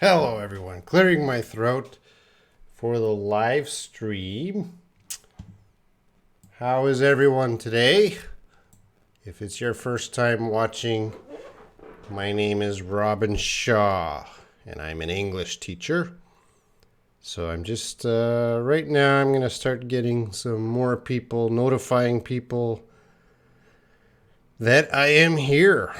Hello everyone, clearing my throat for the live stream. How is everyone today? If it's your first time watching, my name is Robin Shaw and I'm an English teacher. So I'm just, right now I'm going to start getting some more people, notifying people that I am here.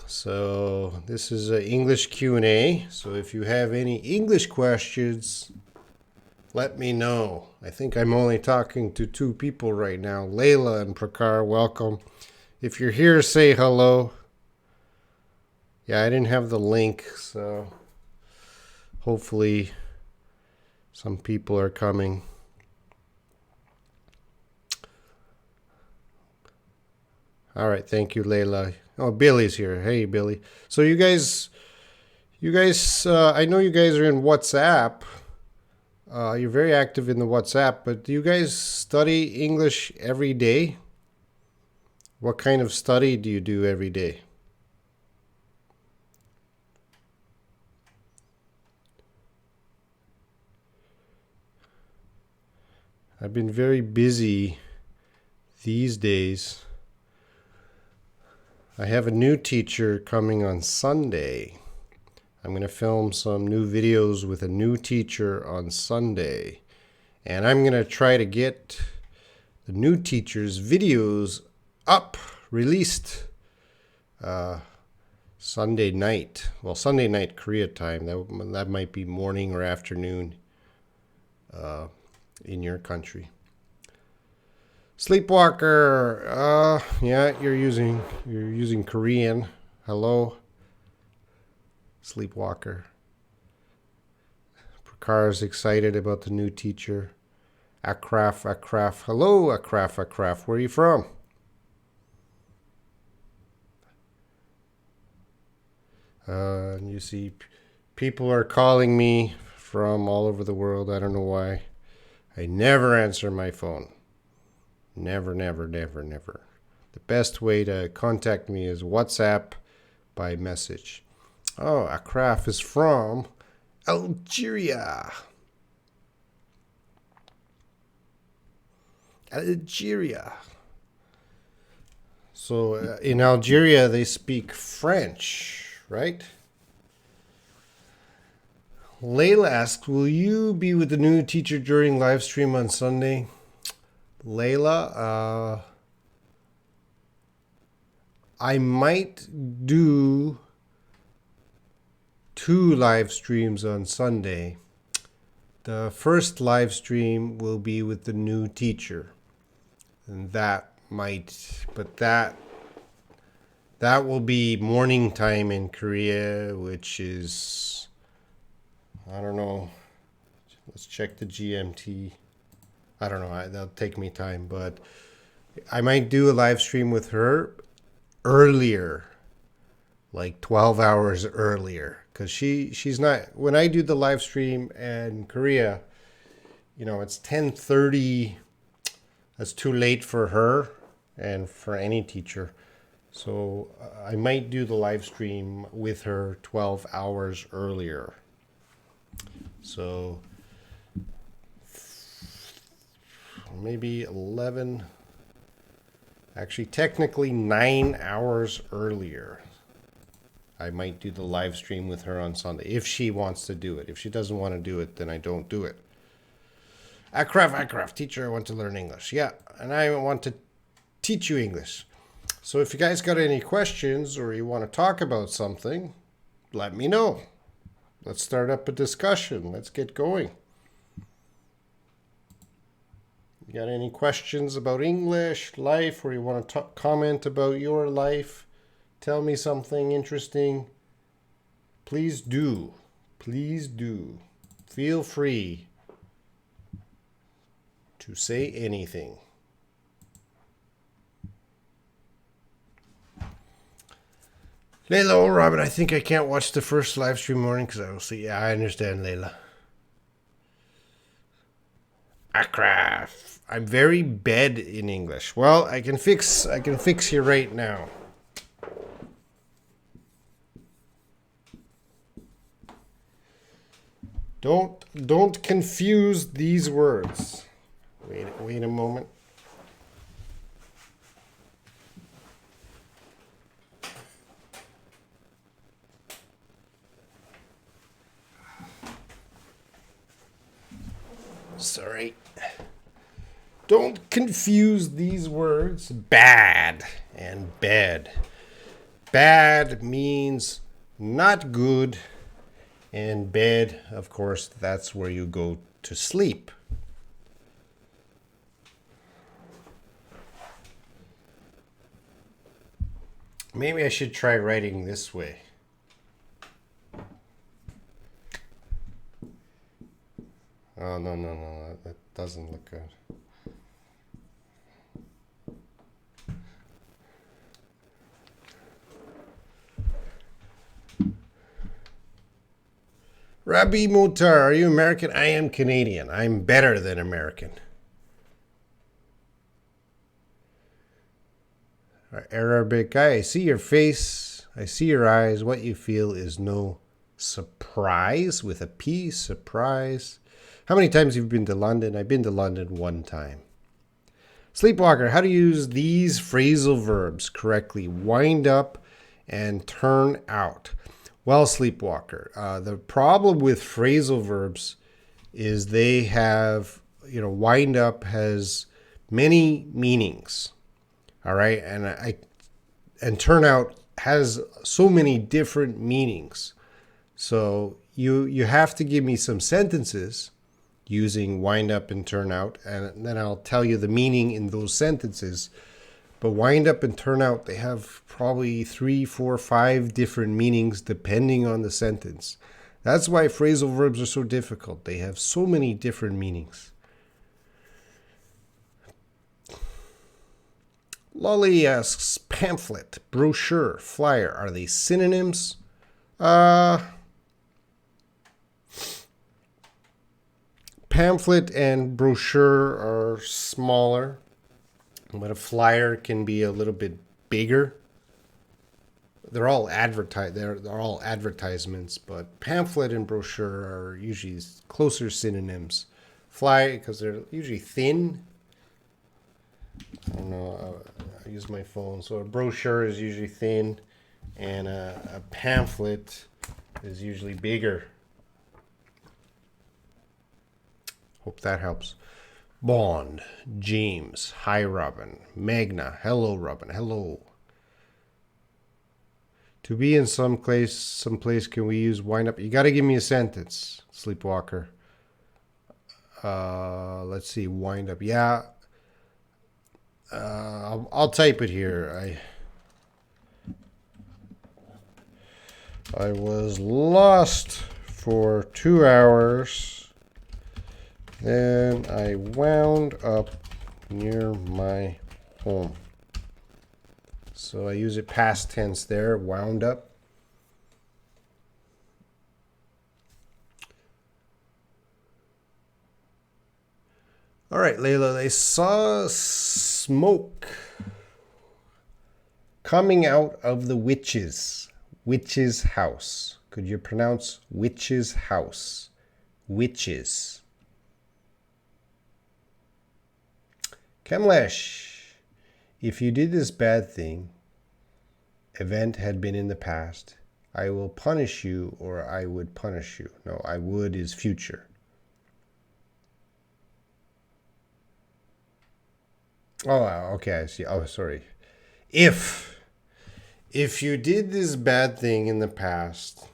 So this is an English Q&A. So if you have any English questions, let me know. I think I'm only talking to two people right now. Layla and Prakar, welcome. If you're here, say hello. Yeah, I didn't have the link, so hopefully some people are coming. All right, thank you, Layla. Oh, Billy's here. Hey, Billy. So you guys, I know you guys are in WhatsApp. You're very active in the WhatsApp, but do you guys study English every day? What kind of study do you do every day? I've been very busy these days. I have a new teacher coming on Sunday. I'm going to film some new videos with a new teacher on Sunday. And I'm going to try to get the new teacher's videos up, released Sunday night. Well, Sunday night Korea time. That might be morning or afternoon in your country. Sleepwalker, yeah, you're using Korean. Hello, Sleepwalker. Prakar's excited about the new teacher. Akraf. Hello, Akraf. Where are you from? And you see, people are calling me from all over the world. I don't know why. I never answer my phone. Never. The best way to contact me is WhatsApp by message. Oh, Akraf is from Algeria. So in Algeria, they speak French, right? Layla asks, will you be with the new teacher during live stream on Sunday? Layla, I might do 2 live streams on Sunday. The first live stream will be with the new teacher. And that will be morning time in Korea, which is, I don't know. Let's check the GMT. I don't know. That'll take me time, but I might do a live stream with her earlier, like 12 hours earlier, because she's not. When I do the live stream in Korea, it's 10:30. That's too late for her and for any teacher. So I might do the live stream with her 12 hours earlier. So maybe 11, actually technically 9 hours earlier. I might do the live stream with her on Sunday if she wants to do it. If she doesn't want to do it, then I don't do it. Akraf, teacher, I want to learn English. Yeah, and I want to teach you English. So if you guys got any questions or you want to talk about something, let me know. Let's start up a discussion. Let's get going. You got any questions about English, life, or you want to comment about your life? Tell me something interesting. Please do. Feel free to say anything. Layla, oh, Robin, I think I can't watch the first live stream morning because I will see. Yeah, I understand, Layla. Akraf. I'm very bad in English. Well, I can fix you right now. Don't confuse these words. Wait a moment. Sorry. Don't confuse these words. Bad and bed. Bad means not good, and bed, of course, that's where you go to sleep. Maybe I should try writing this way. Oh, no. That doesn't look good. Rabbi Mutar, are you American? I am Canadian. I'm better than American. Arabic guy, I see your face. I see your eyes. What you feel is no surprise with a P, surprise. How many times have you been to London? I've been to London one time. Sleepwalker, how to use these phrasal verbs correctly. Wind up and turn out. Well, Sleepwalker, the problem with phrasal verbs is they have, wind up has many meanings. All right. And turn out has so many different meanings. So you have to give me some sentences using wind up and turn out, and then I'll tell you the meaning in those sentences. But wind up and turn out, they have probably 3, 4, 5 different meanings depending on the sentence. That's why phrasal verbs are so difficult. They have so many different meanings. Lolly asks, pamphlet, brochure, flyer, are they synonyms? Pamphlet and brochure are smaller, but a flyer can be a little bit bigger. They're all they're all advertisements, but pamphlet and brochure are usually closer synonyms. Flyer, because they're usually thin. I don't know. I use my phone, so a brochure is usually thin, and a pamphlet is usually bigger. Hope that helps. Bond, James, hi Robin, Magna, hello Robin, hello. To be in someplace can we use wind up? You got to give me a sentence, Sleepwalker. Let's see, wind up. Yeah, I'll type it here. I was lost for 2 hours. Then I wound up near my home. So I use it past tense there, wound up. All right, Layla, they saw smoke coming out of the witch's house. Could you pronounce witch's house? Witches. Kamlesh, if you did this bad thing, event had been in the past, I will punish you or I would punish you. No, I would is future. Oh, okay, I see. Oh, sorry. If you did this bad thing in the past,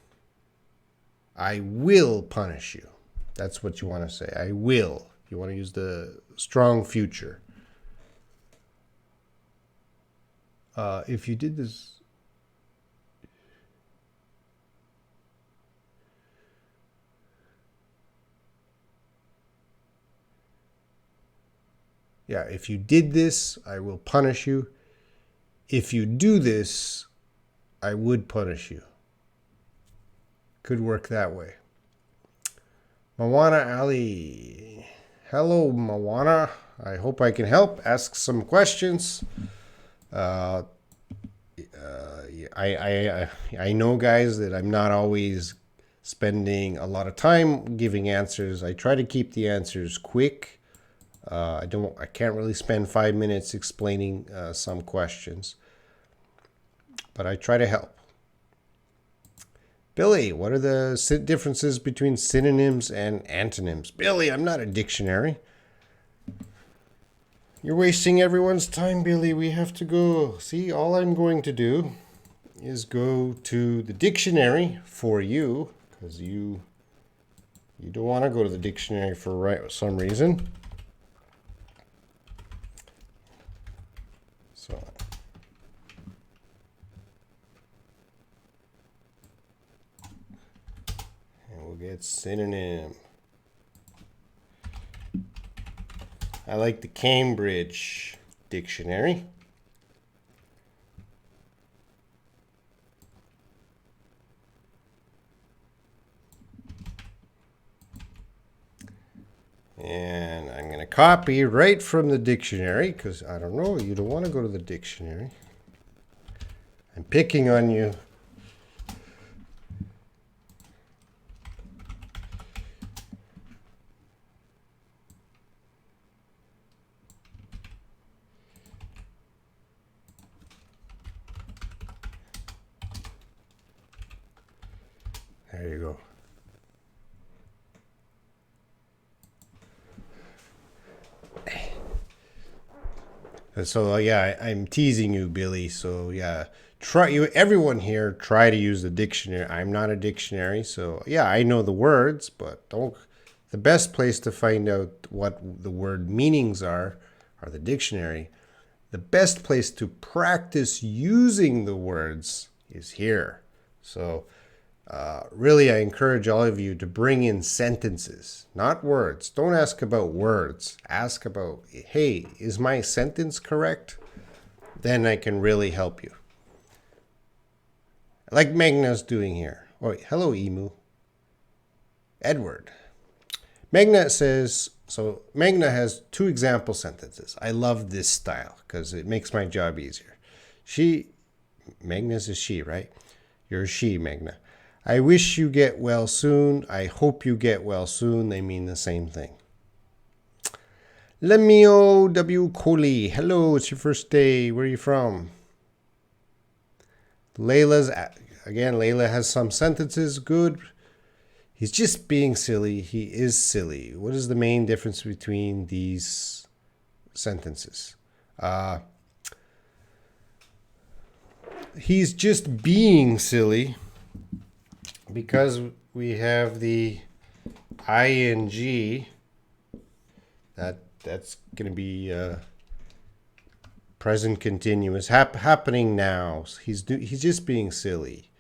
I will punish you. That's what you want to say. I will. You want to use the strong future. If you did this, yeah, if you did this, I will punish you. If you do this, I would punish you. Could work that way. Mawana Ali. Hello, Mawana. I hope I can help. Ask some questions. I know, guys, that I'm not always spending a lot of time giving answers. I try to keep the answers quick. I can't really spend 5 minutes explaining some questions, but I try to help. Billy, what are the differences between synonyms and antonyms? Billy, I'm not a dictionary. You're wasting everyone's time, Billy. We have to go. See, all I'm going to do is go to the dictionary for you, because you don't want to go to the dictionary for some reason. So and we'll get synonym. I like the Cambridge dictionary. And I'm going to copy right from the dictionary, because I don't know, you don't want to go to the dictionary. I'm picking on you. There you go. So yeah, I'm teasing you, Billy. So yeah, everyone here try to use the dictionary. I'm not a dictionary, so yeah, I know the words, but the best place to find out what the word meanings are the dictionary. The best place to practice using the words is here. So really, I encourage all of you to bring in sentences, not words. Don't ask about words. Ask about, hey, is my sentence correct? Then I can really help you. Like Magna's doing here. Oh, hello, Emu. Edward. Magna says, so Magna has 2 example sentences. I love this style because it makes my job easier. Magna's a she, right? You're a she, Magna. I wish you get well soon. I hope you get well soon. They mean the same thing. Lemio W. Coley. Hello, it's your first day. Where are you from? Layla has some sentences. Good. He's just being silly. He is silly. What is the main difference between these sentences? He's just being silly because we have the ing. That's going to be present continuous happening now. He's just being silly,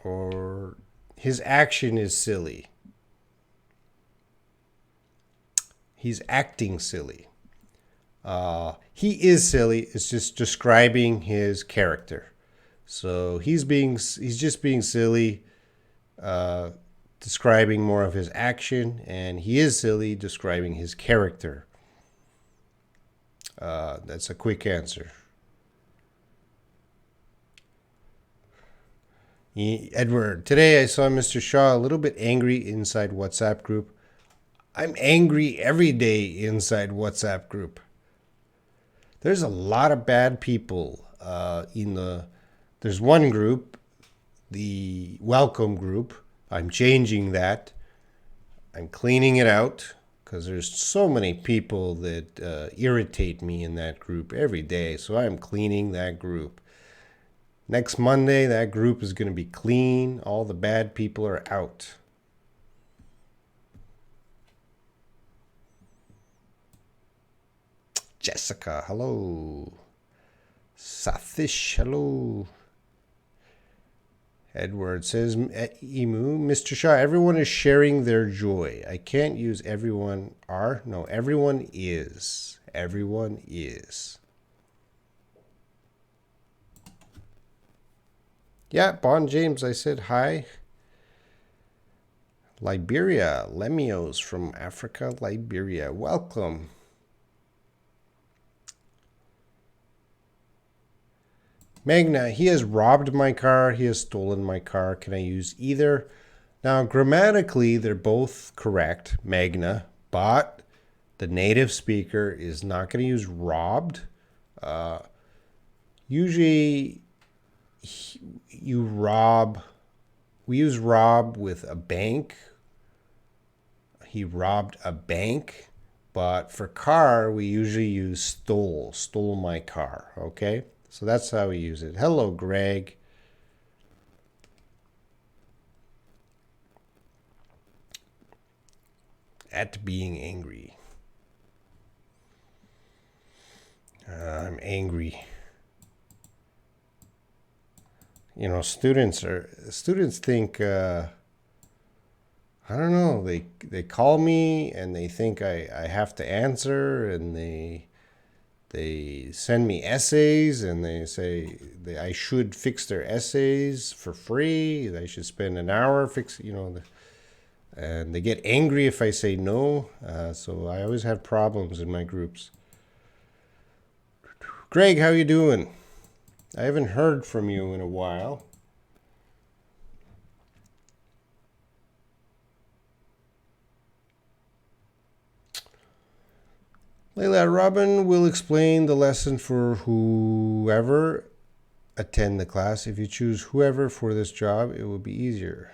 or his action is silly. He's acting silly. He is silly. It's just describing his character. So he's just being silly, describing more of his action, and he is silly, describing his character. That's a quick answer. Edward, today I saw Mr. Shaw a little bit angry inside WhatsApp group. I'm angry every day inside WhatsApp group. There's a lot of bad people there's one group, the welcome group. I'm changing that. I'm cleaning it out because there's so many people that irritate me in that group every day. So I'm cleaning that group. Next Monday, that group is going to be clean. All the bad people are out. Jessica, hello. Sathish, hello. Edward says, Emu, Mr. Shaw, everyone is sharing their joy. I can't use everyone are. No, everyone is. Everyone is. Yeah, Bon James, I said hi. Liberia, Lemios from Africa, Liberia. Welcome. Magna, he has robbed my car. He has stolen my car. Can I use either? Now, grammatically, they're both correct, Magna, but the native speaker is not going to use robbed. Usually, you rob. We use rob with a bank. He robbed a bank. But for car, we usually use stole. Stole my car. Okay? So that's how we use it. Hello, Greg. At being angry. I'm angry. You know, students think I don't know. They call me and they think I have to answer, and they send me essays and they say I should fix their essays for free. They should spend an hour and they get angry if I say no. So I always have problems in my groups. Greg, how you doing? I haven't heard from you in a while. Layla, Robin will explain the lesson for whoever attend the class. If you choose whoever for this job, it will be easier.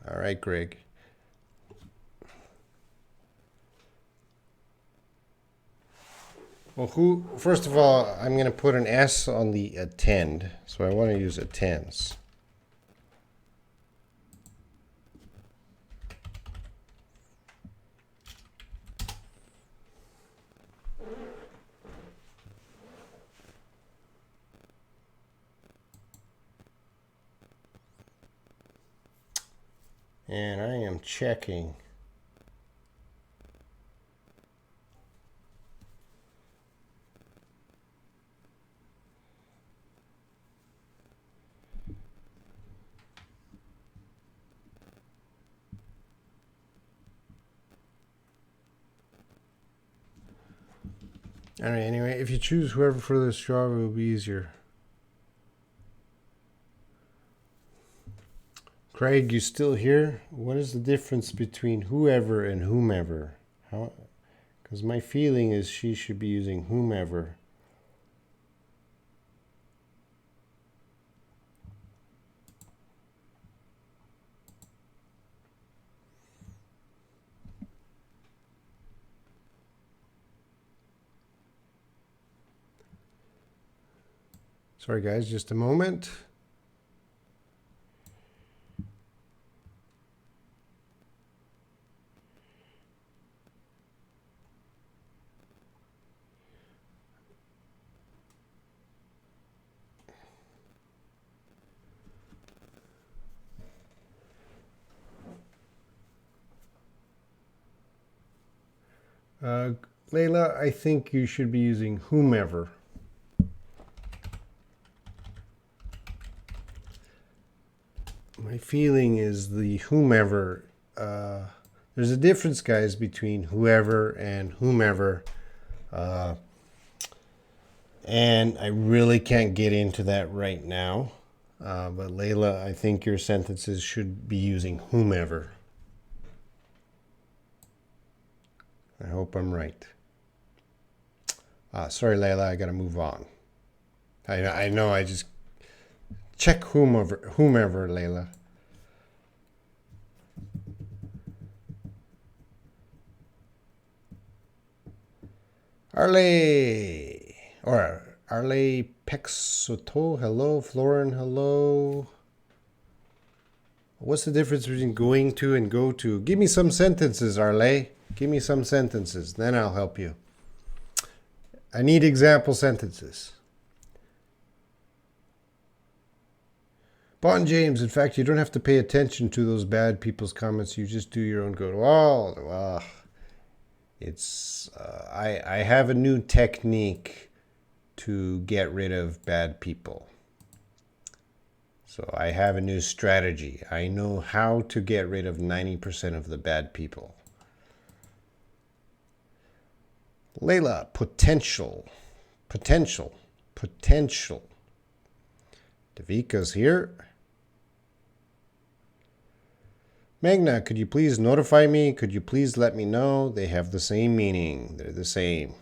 All right, Greg. Well, first of all, I'm going to put an S on the attend. So I want to use attends. And I am checking. All right, anyway, if you choose whoever for this job, it will be easier. Craig, you still here? What is the difference between whoever and whomever? Because my feeling is she should be using whomever. Sorry, guys, just a moment. Layla, I think you should be using whomever. My feeling is the whomever. There's a difference, guys, between whoever and whomever. And I really can't get into that right now. But Layla, I think your sentences should be using whomever. I hope I'm right. Sorry, Layla, I got to move on. I know, I just check whomever, Layla. Arle Pexoto, hello. Florin, hello. What's the difference between going to and go to? Give me some sentences, Arle. Give me some sentences, then I'll help you. I need example sentences. Bon James, in fact, you don't have to pay attention to those bad people's comments. You just do your own good. Well, it's I have a new technique to get rid of bad people. So I have a new strategy. I know how to get rid of 90% of the bad people. Layla, potential. Potential. Potential. Davika's here. Magna, could you please notify me? Could you please let me know? They have the same meaning. They're the same.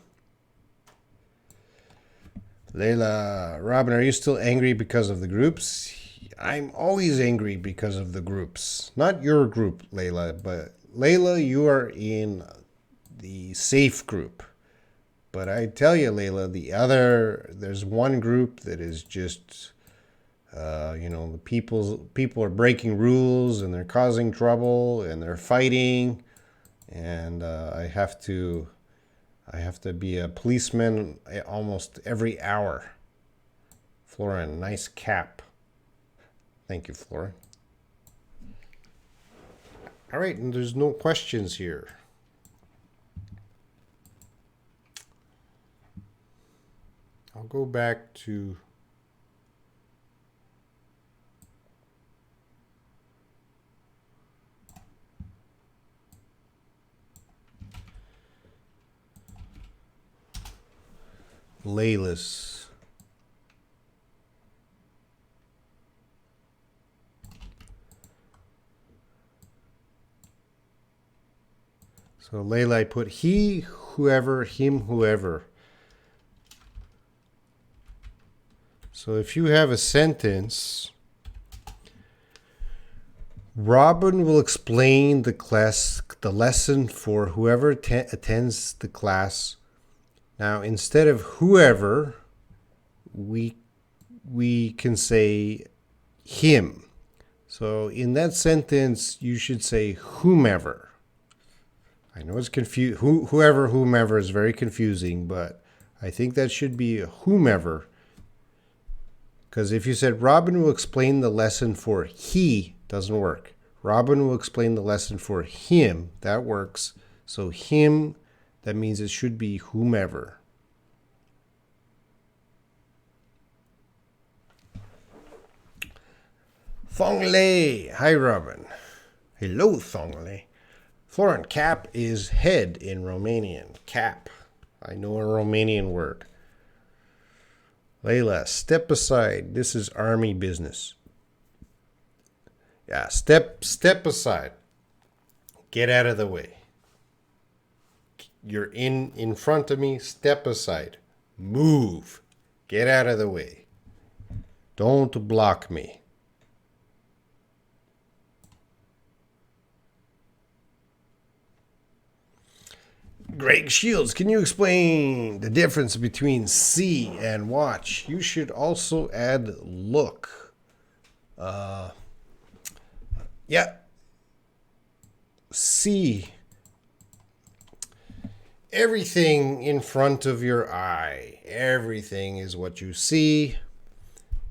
Layla, Robin, are you still angry because of the groups? I'm always angry because of the groups. Not your group, Layla, but Layla, you are in the safe group. But I tell you, Layla, there's one group that is just, the people are breaking rules and they're causing trouble and they're fighting, and I have to be a policeman almost every hour. Florin, nice cap. Thank you, Florin. All right, and there's no questions here. I'll go back to Layla's. So Layla, I put he, whoever, him, whoever. So if you have a sentence, Robin will explain the lesson for whoever attends the class. Now, instead of whoever, we can say him. So in that sentence, you should say whomever. I know it's confused. Whomever is very confusing, but I think that should be whomever. Because if you said Robin will explain the lesson for he, doesn't work. Robin will explain the lesson for him, that works. So him, that means it should be whomever. Thongle. Hi, Robin. Hello, Thongle. Florin, cap is head in Romanian. Cap. I know a Romanian word. Layla, step aside. This is army business. Yeah, step aside. Get out of the way. You're in front of me. Step aside. Move. Get out of the way. Don't block me. Greg Shields, can you explain the difference between see and watch? You should also add look. Yeah. See. Everything in front of your eye. Everything is what you see.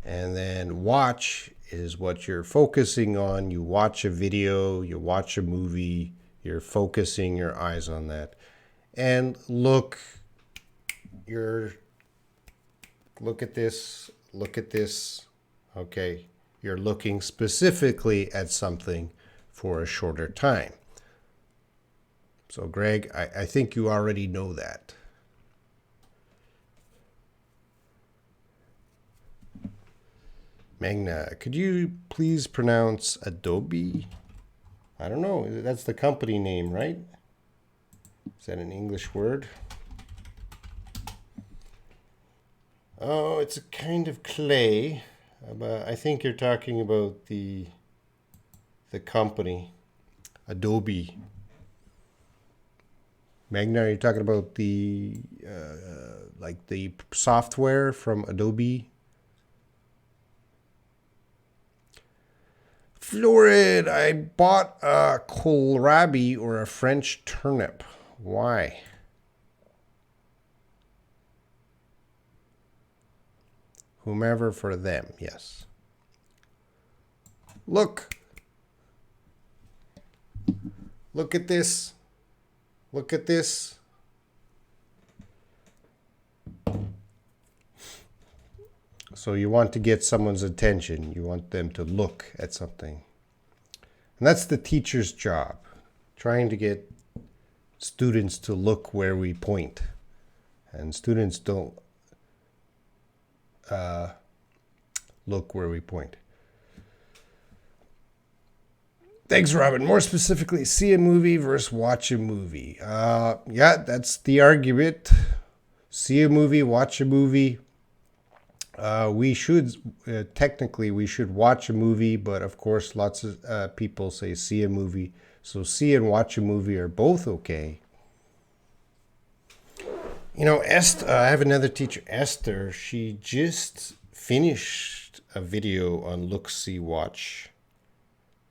And then watch is what you're focusing on. You watch a video, you watch a movie, you're focusing your eyes on that. And look at this, okay? You're looking specifically at something for a shorter time. So Greg, I think you already know that. Magna, could you please pronounce Adobe? I don't know, that's the company name, right? Is that an English word? Oh, it's a kind of clay. But I think you're talking about the company, Adobe. Magna, are you talking about the like the software from Adobe? Florid, I bought a kohlrabi or a French turnip. Why? Whomever for them, yes. Look. Look at this. Look at this. So you want to get someone's attention. You want them to look at something. And that's the teacher's job. Trying to get students to look where we point. and students don't look where we point. Thanks, Robin. More specifically, see a movie versus watch a movie. Yeah, that's the argument. See a movie, watch a movie. We should, technically, we should watch a movie, but of course, lots of people say see a movie. So see and watch a movie are both okay. You know, Esther, I have another teacher, Esther. She just finished a video on Look, See, Watch.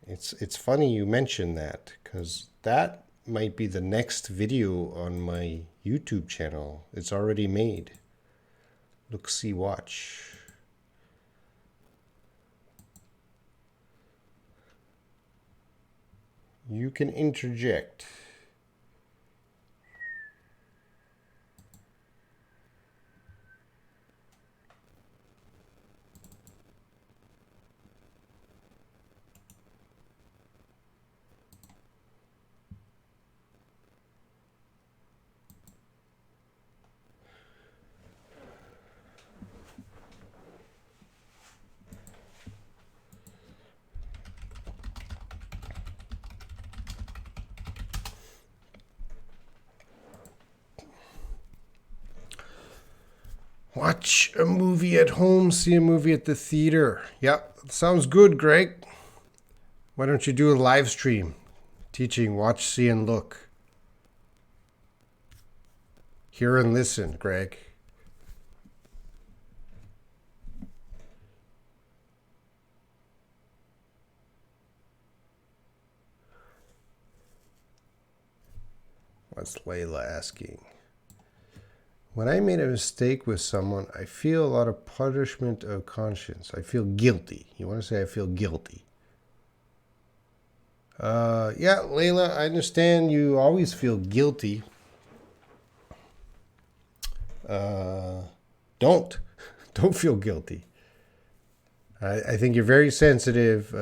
It's funny you mentioned that, because that might be the next video on my YouTube channel. It's already made. Look, see, watch. You can interject. Watch a movie at home, see a movie at the theater. Yep, sounds good, Greg. Why don't you do a live stream teaching watch, see, and look? Hear and listen, Greg. What's Layla asking? When I made a mistake with someone, I feel a lot of punishment of conscience. I feel guilty. You want to say I feel guilty? Yeah, Layla, I understand you always feel guilty. Don't feel guilty. I think you're very sensitive.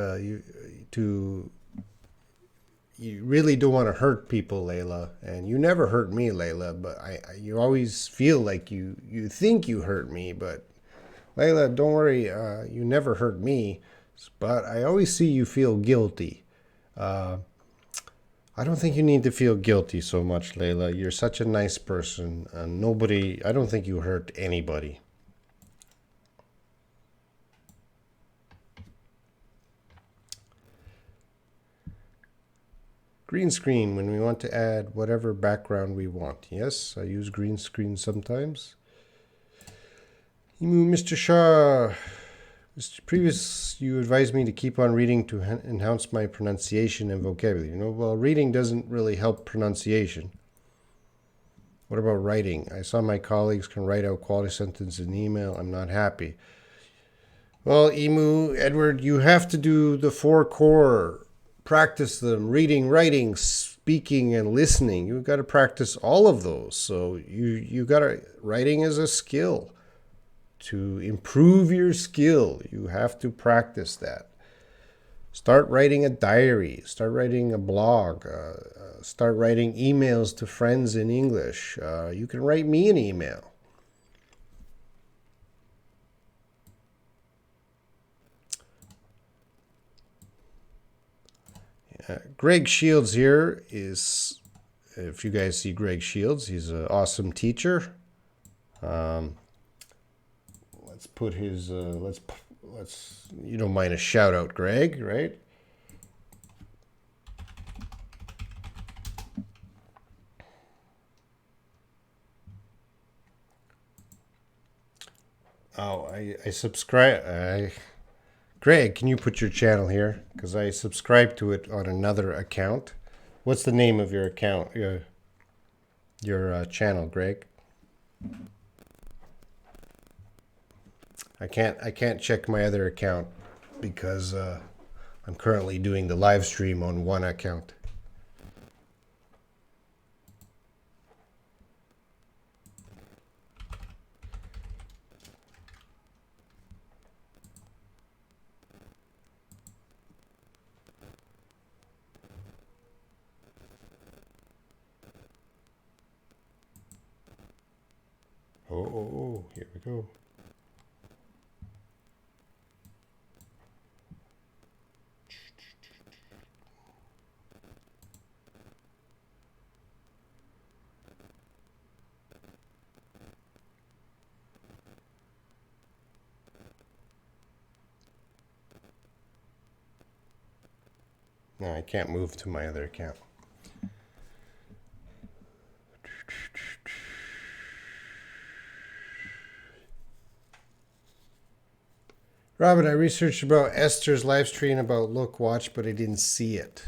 You really don't want to hurt people, Layla, and you never hurt me, Layla. But you always feel like you think you hurt me, but Layla, don't worry, you never hurt me. But I always see you feel guilty. I don't think you need to feel guilty so much, Layla. You're such a nice person. I don't think you hurt anybody. Green screen when we want to add whatever background we want. Yes, I use green screen sometimes. Mr. Shaw, previous you advised me to keep on reading to enhance my pronunciation and vocabulary. Well, reading doesn't really help pronunciation. What about writing? I saw my colleagues can write out quality sentences in email. I'm not happy. Well, Edward, you have to do the 4 core. Practice them: reading, writing, speaking, and listening. You've got to practice all of those. So you got to, writing is a skill. To improve your skill, you have to practice that. Start writing a diary. Start writing a blog. Start writing emails to friends in English. You can write me an email. Greg Shields here is, if you guys see Greg Shields, he's an awesome teacher. Let's put his, let's, you don't mind a shout out, Greg, right? Oh, I subscribe. Greg, can you put your channel here? Because I subscribe to it on another account. What's the name of your account? Your channel, Greg? I can't check my other account because I'm currently doing the live stream on one account. Oh, here we go. No, I can't move to my other account. Robin, I researched about Esther's live stream about Look Watch, but I didn't see it.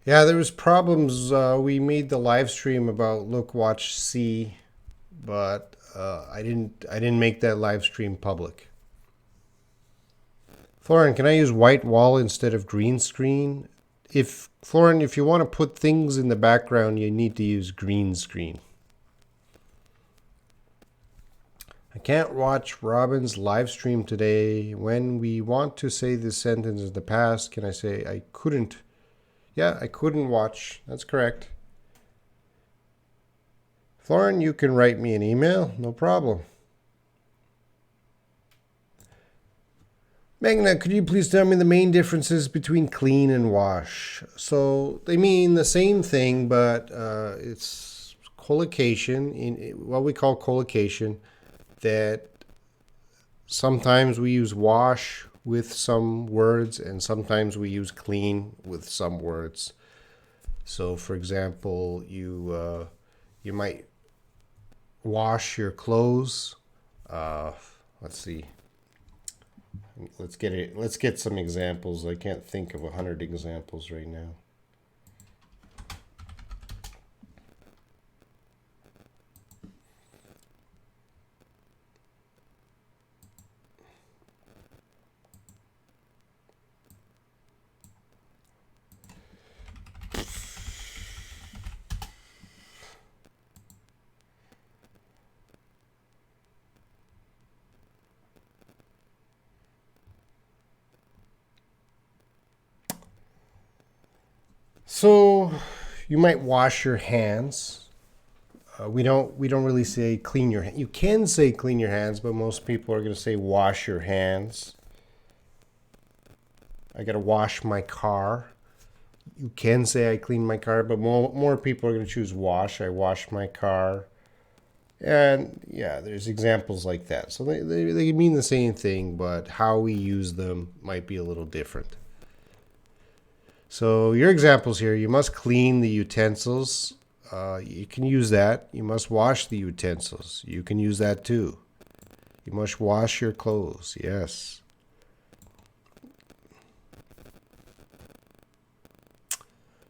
Yeah, there was problems. We made the live stream about Look Watch C, but I didn't make that live stream public. Florin, can I use white wall instead of green screen? If you want to put things in the background, you need to use green screen. I can't watch Robin's live stream today. When we want to say this sentence in the past, can I say I couldn't? Yeah, I couldn't watch. That's correct. Florin, you can write me an email. No problem. Magna, could you please tell me the main differences between clean and wash? So they mean the same thing, but it's collocation, in what we call collocation, that sometimes we use wash with some words and sometimes we use clean with some words. So for example, you might wash your clothes. Let's see. Let's get some examples. I can't think of 100 examples right now. So you might wash your hands. We don't really say clean your hands. You can say clean your hands, but most people are going to say wash your hands. I got to wash my car. You can say I clean my car, but more people are going to choose wash. I wash my car. And yeah, there's examples like that. So they mean the same thing, but how we use them might be a little different. So your examples here, you must clean the utensils. You can use that. You must wash the utensils. You can use that too. You must wash your clothes. Yes.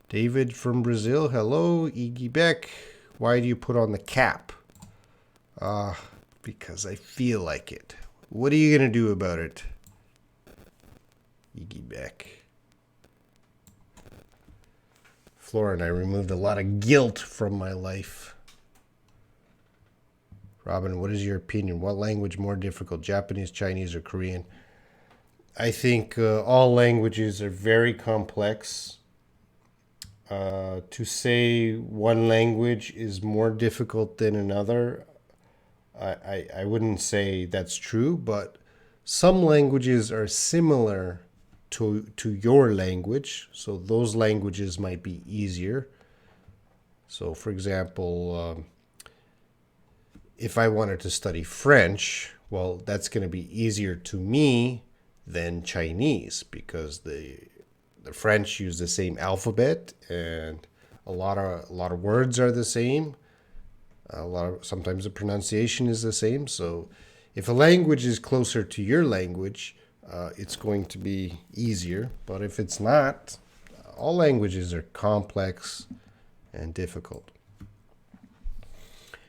David from Brazil. Hello. Iggy Beck. Why do you put on the cap? Because I feel like it. What are you going to do about it? Iggy Beck. Florin, I removed a lot of guilt from my life. Robin, what is your opinion? What language more difficult, Japanese, Chinese, or Korean? I think all languages are very complex. To say one language is more difficult than another, I wouldn't say that's true, but some languages are similar to your language, so those languages might be easier. So for example, if I wanted to study French, well, that's going to be easier to me than Chinese because the French use the same alphabet and a lot of words are the same. Sometimes the pronunciation is the same. So if a language is closer to your language, it's going to be easier. But if it's not, all languages are complex and difficult.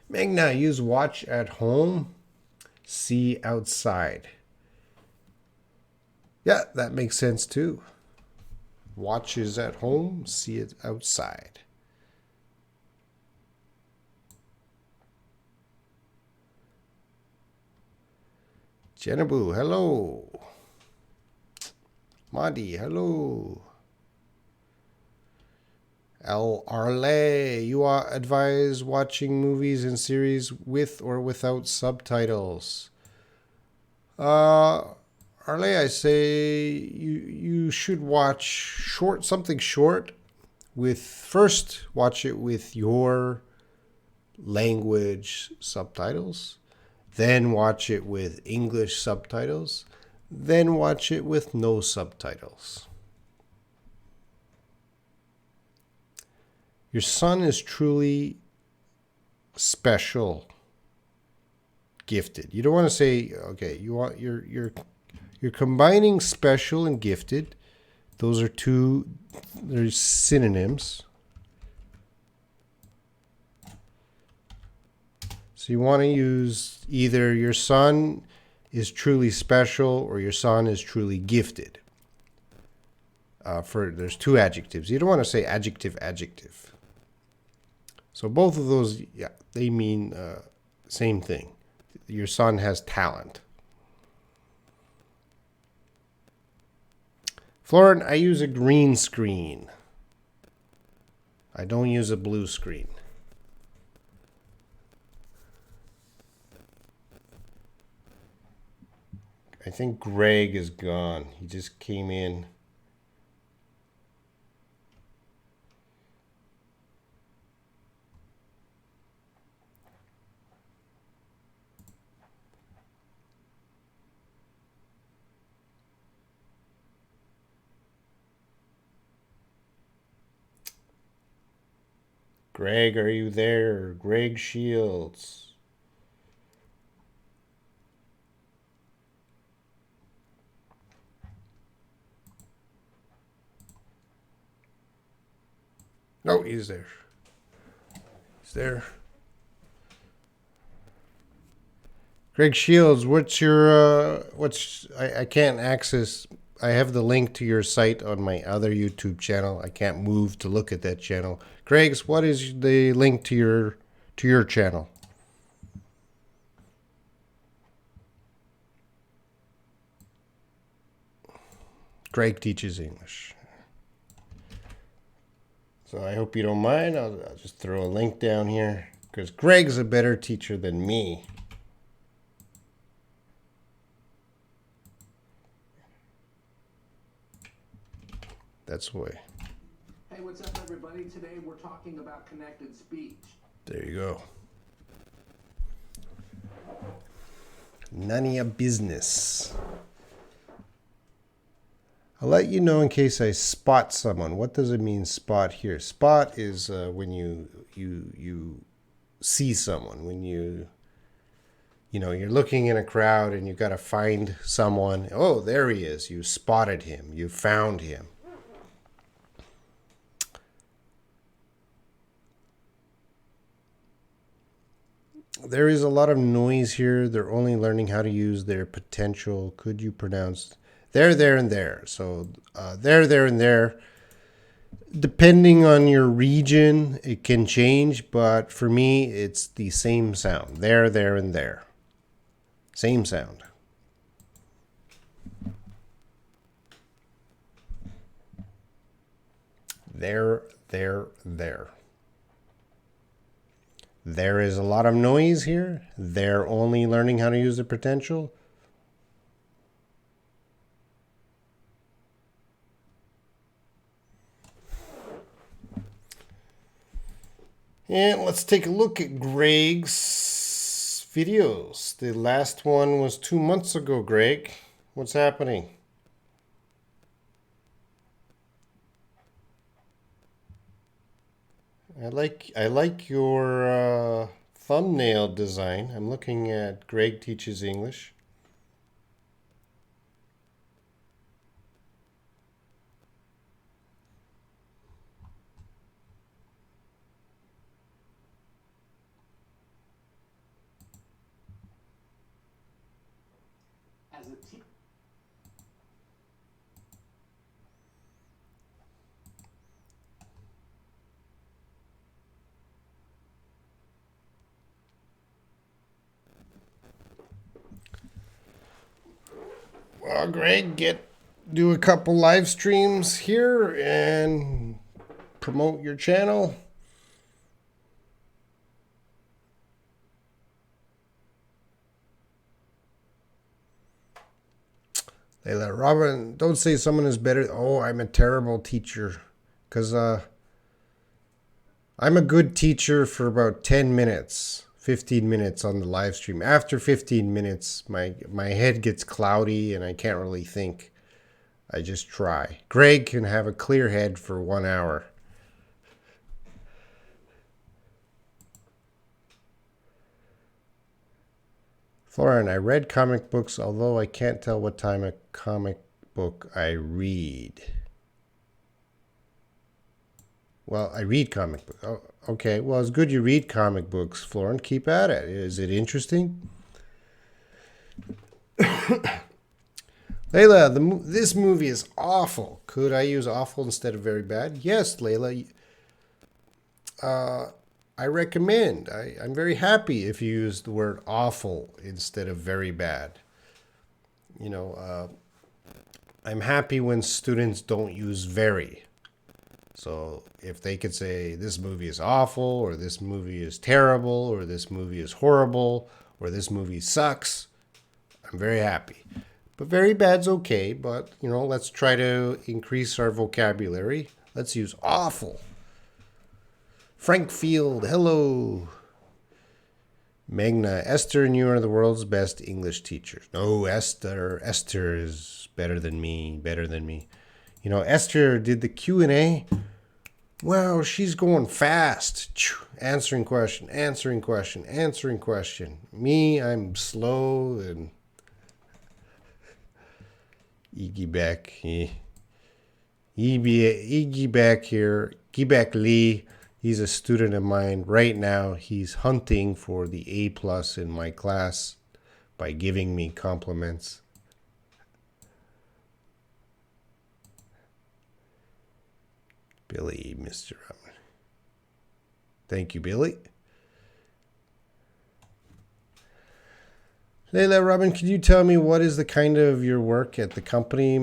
Magna, use watch at home, see outside. Yeah, that makes sense too. Watch is at home, see it outside. Jenabu, hello. Madi, hello. El Arle, you advise watching movies and series with or without subtitles. Arle, I say you should watch something short with first watch it with your language subtitles, then watch it with English subtitles, then watch it with no subtitles. Your son is truly special, gifted. You don't want to say, okay, you're combining special and gifted. Those are there's synonyms. So you want to use either your son is truly special or your son is truly gifted. There's two adjectives. You don't want to say adjective, adjective. So both of those, yeah, they mean same thing. Your son has talent. Florent, I use a green screen. I don't use a blue screen. I think Greg is gone. He just came in. Greg, are you there? Greg Shields. No, he's there. He's there. Greg Shields, I can't access. I have the link to your site on my other YouTube channel. I can't move to look at that channel. Greg's, what is the link to your channel? Greg teaches English. So I hope you don't mind. I'll just throw a link down here because Greg's a better teacher than me. That's why. Hey, what's up, everybody? Today we're talking about connected speech. There you go. None of your business. I'll let you know in case I spot someone. What does it mean, spot here? Spot is when you see someone. When you're looking in a crowd and you got to find someone. Oh, there he is. You spotted him. You found him. There is a lot of noise here. They're only learning how to use their potential. Could you pronounce there, and there? So there, and there. Depending on your region, it can change. But for me, it's the same sound. There, and there. Same sound. There. There is a lot of noise here. They're only learning how to use their potential. And let's take a look at Greg's videos. The last one was 2 months ago, Greg. What's happening? I like your thumbnail design. I'm looking at Greg Teaches English. As a teacher. Well, Greg, do a couple live streams here and promote your channel. Layla, Robin, don't say someone is better. Oh, I'm a terrible teacher. Because I'm a good teacher for about 10 minutes, 15 minutes on the live stream. After 15 minutes, my head gets cloudy and I can't really think. I just try. Greg can have a clear head for 1 hour. Florin, I read comic books, although I can't tell what time a comic book I read. Well, I read comic books. Oh, okay, well, it's good you read comic books, Florin. Keep at it. Is it interesting? Layla, this movie is awful. Could I use awful instead of very bad? Yes, Layla. I recommend. I'm very happy if you use the word awful instead of very bad. You know, I'm happy when students don't use very. So if they could say this movie is awful, or this movie is terrible, or this movie is horrible, or this movie sucks, I'm very happy. But very bad's okay, but, you know, let's try to increase our vocabulary. Let's use awful. Frank Field, hello. Magna, Esther and you are the world's best English teachers. No, Esther is better than me. You know, Esther did the Q&A. Wow, she's going fast. Answering question. Me, I'm slow and Iggy back. Iggy back here. Iggy Lee. He's a student of mine. Right now, he's hunting for the A+ in my class by giving me compliments. Billy, Mr. Robin. Thank you, Billy. Layla, Robin, could you tell me what is the kind of your work at the company?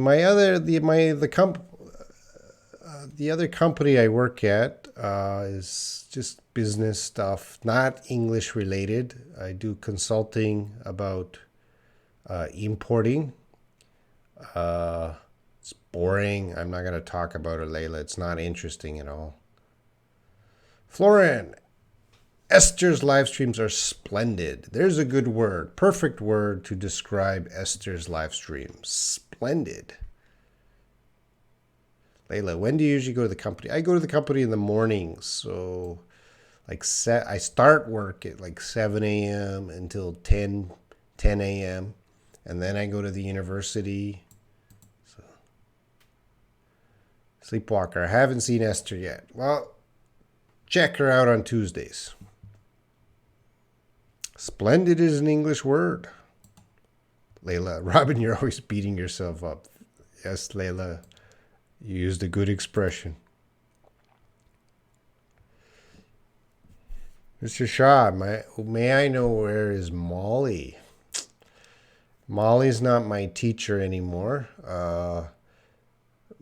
The other company I work at is just business stuff, not English related. I do consulting about importing. It's boring. I'm not going to talk about it, Layla. It's not interesting at all. Florin, Esther's live streams are splendid. There's a good word, perfect word to describe Esther's live streams. Splendid. Layla, when do you usually go to the company? I go to the company in the mornings. So I start work at like 7 a.m. until 10 a.m. And then I go to the university. So, Sleepwalker, I haven't seen Esther yet. Well, check her out on Tuesdays. Splendid is an English word. Layla, Robin, you're always beating yourself up. Yes, Layla, you used a good expression. Mr. Shaw, may I know where is Molly? Molly's not my teacher anymore.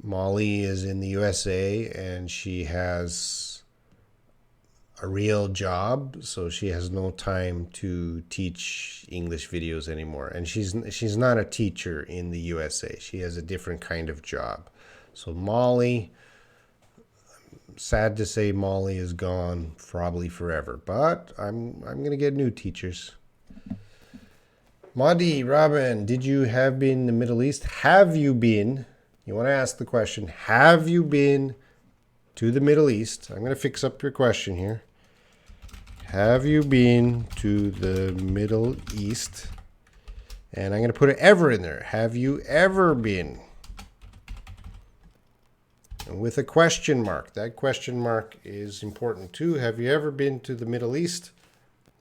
Molly is in the USA and she has a real job, so she has no time to teach English videos anymore. And she's not a teacher in the USA. She has a different kind of job. So Molly, I'm sad to say Molly is gone probably forever, but I'm gonna get new teachers. Madi, Robin, did you have been in the Middle East? Have you been? You want to ask the question, have you been to the Middle East? I'm going to fix up your question here. Have you been to the Middle East? And I'm going to put an ever in there. Have you ever been? And with a question mark. That question mark is important too. Have you ever been to the Middle East?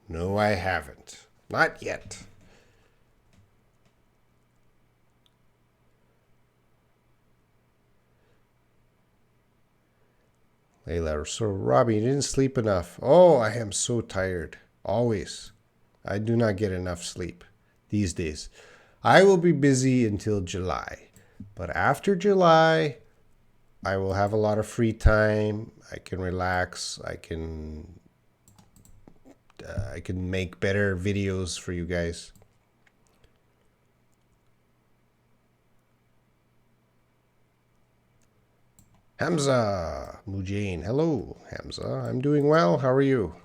No, I haven't. Not yet. Layla, so Robbie, you didn't sleep enough. Oh, I am so tired. Always. I do not get enough sleep these days. I will be busy until July. But after July, I will have a lot of free time. I can relax. I can make better videos for you guys. Hamza Mujane. Hello, Hamza. I'm doing well. How are you?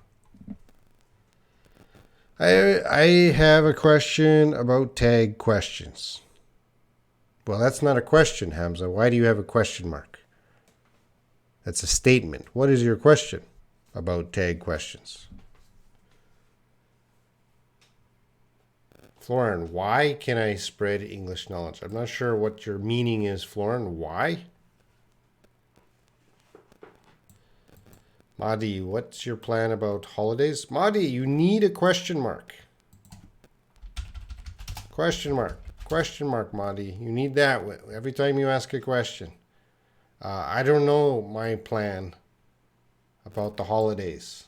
I have a question about tag questions. Well, that's not a question, Hamza. Why do you have a question mark? That's a statement. What is your question about tag questions? Florin, why can I spread English knowledge? I'm not sure what your meaning is, Florin. Why? Madi, what's your plan about holidays? Madi, you need a question mark. Question mark. Question mark, Madi. You need that every time you ask a question. I don't know my plan about the holidays.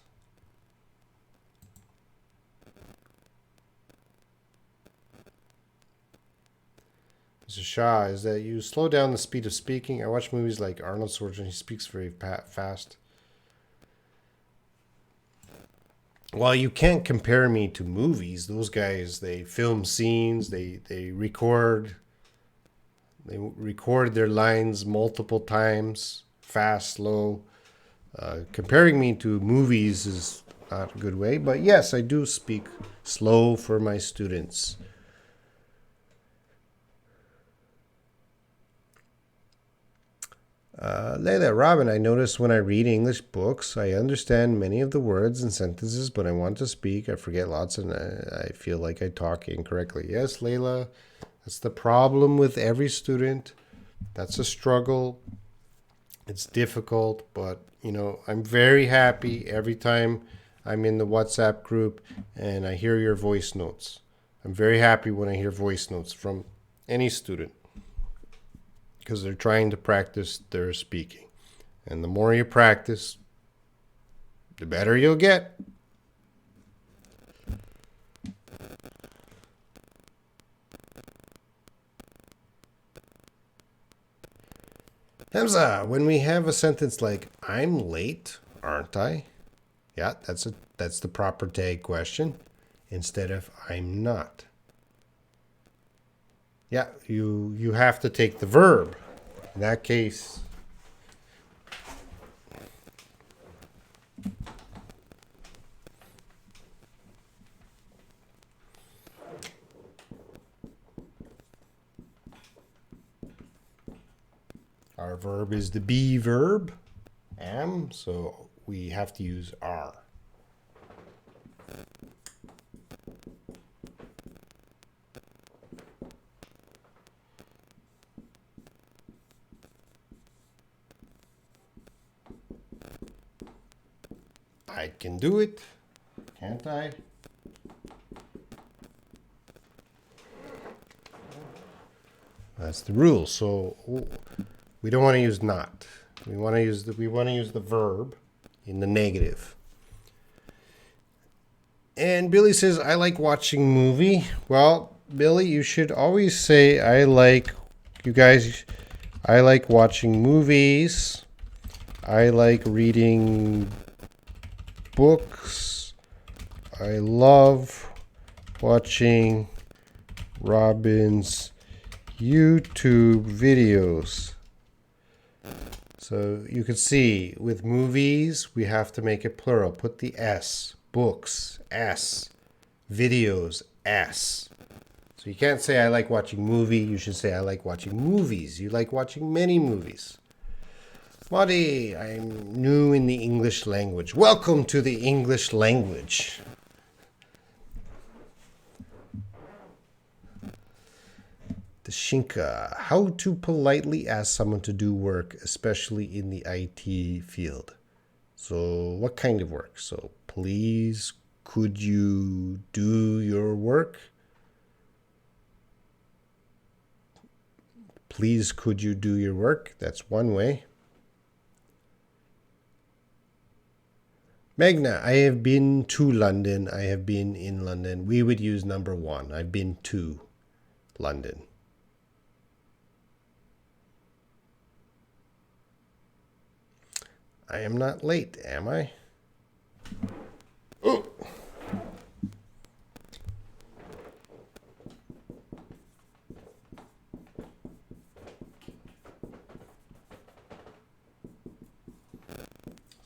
Mr. Shah, is that you slow down the speed of speaking? I watch movies like Arnold Schwarzenegger. He speaks very fast. Well, you can't compare me to movies. Those guys, they film scenes, they record their lines multiple times, fast, slow. Comparing me to movies is not a good way, but yes, I do speak slow for my students. Leila, Robin, I notice when I read English books, I understand many of the words and sentences, but I want to speak. I forget lots and I feel like I talk incorrectly. Yes, Leila, that's the problem with every student. That's a struggle. It's difficult, but you know, I'm very happy every time I'm in the WhatsApp group and I hear your voice notes. I'm very happy when I hear voice notes from any student because they're trying to practice their speaking. And the more you practice, the better you'll get. Hamza, when we have a sentence like "I'm late, aren't I?" Yeah, that's the proper tag question instead of "I'm not." Yeah, you have to take the verb. In that case, our verb is the be verb, am, so we have to use are. I can do it, can't I? That's the rule. So we don't want to use not. We want to use the verb in the negative. And Billy says, I like watching movie. Well, Billy, you should always say I like watching movies. I like reading books. I love watching Robin's YouTube videos. So you could see with movies, we have to make it plural. Put the S. Books, S. Videos, S. So you can't say I like watching movie. You should say I like watching movies. You like watching many movies. Madi, I'm new in the English language. Welcome to the English language. Shinka, how to politely ask someone to do work, especially in the IT field. So what kind of work? So please, could you do your work? Please, could you do your work? That's one way. Magna, I have been to London. I have been in London. We would use number one. I've been to London. I am not late, am I? Oh.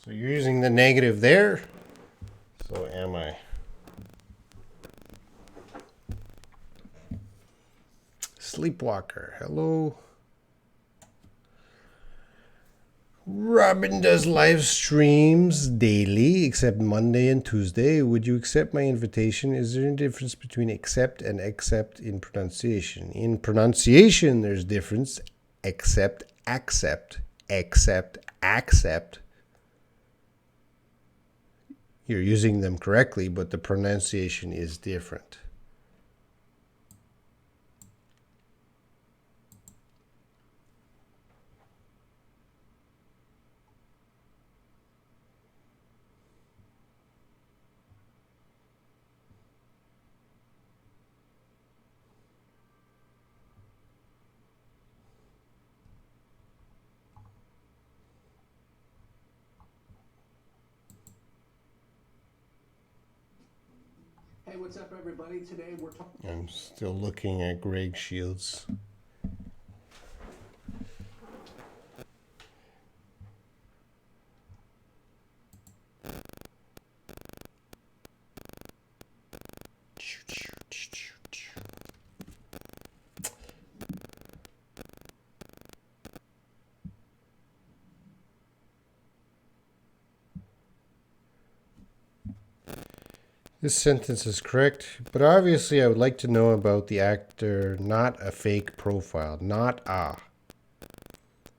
So you're using the negative there. So am I. Sleepwalker, hello. Robin does live streams daily, except Monday and Tuesday. Would you accept my invitation? Is there a difference between accept and accept in pronunciation? In pronunciation, there's difference. Accept, accept, accept, accept. You're using them correctly, but the pronunciation is different. Hey, what's up, everybody? Today we're talking. I'm still looking at Greg Shields. This sentence is correct, but obviously I would like to know about the actor, not a fake profile, not a.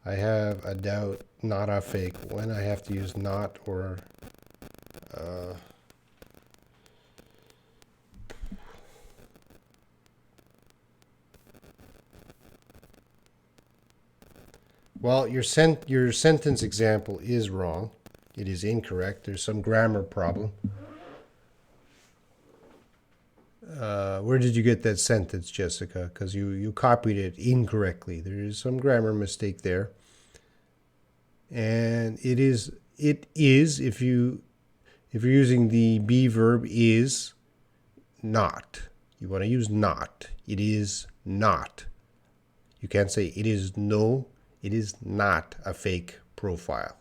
I have a doubt, not a fake, when I have to use not or well, your sentence example is wrong. It is incorrect. There's some grammar problem. Where did you get that sentence, Jessica? Because you copied it incorrectly. There is some grammar mistake there. And it is if you're using the be verb is not. You want to use not. It is not. You can't say it is no, it is not a fake profile.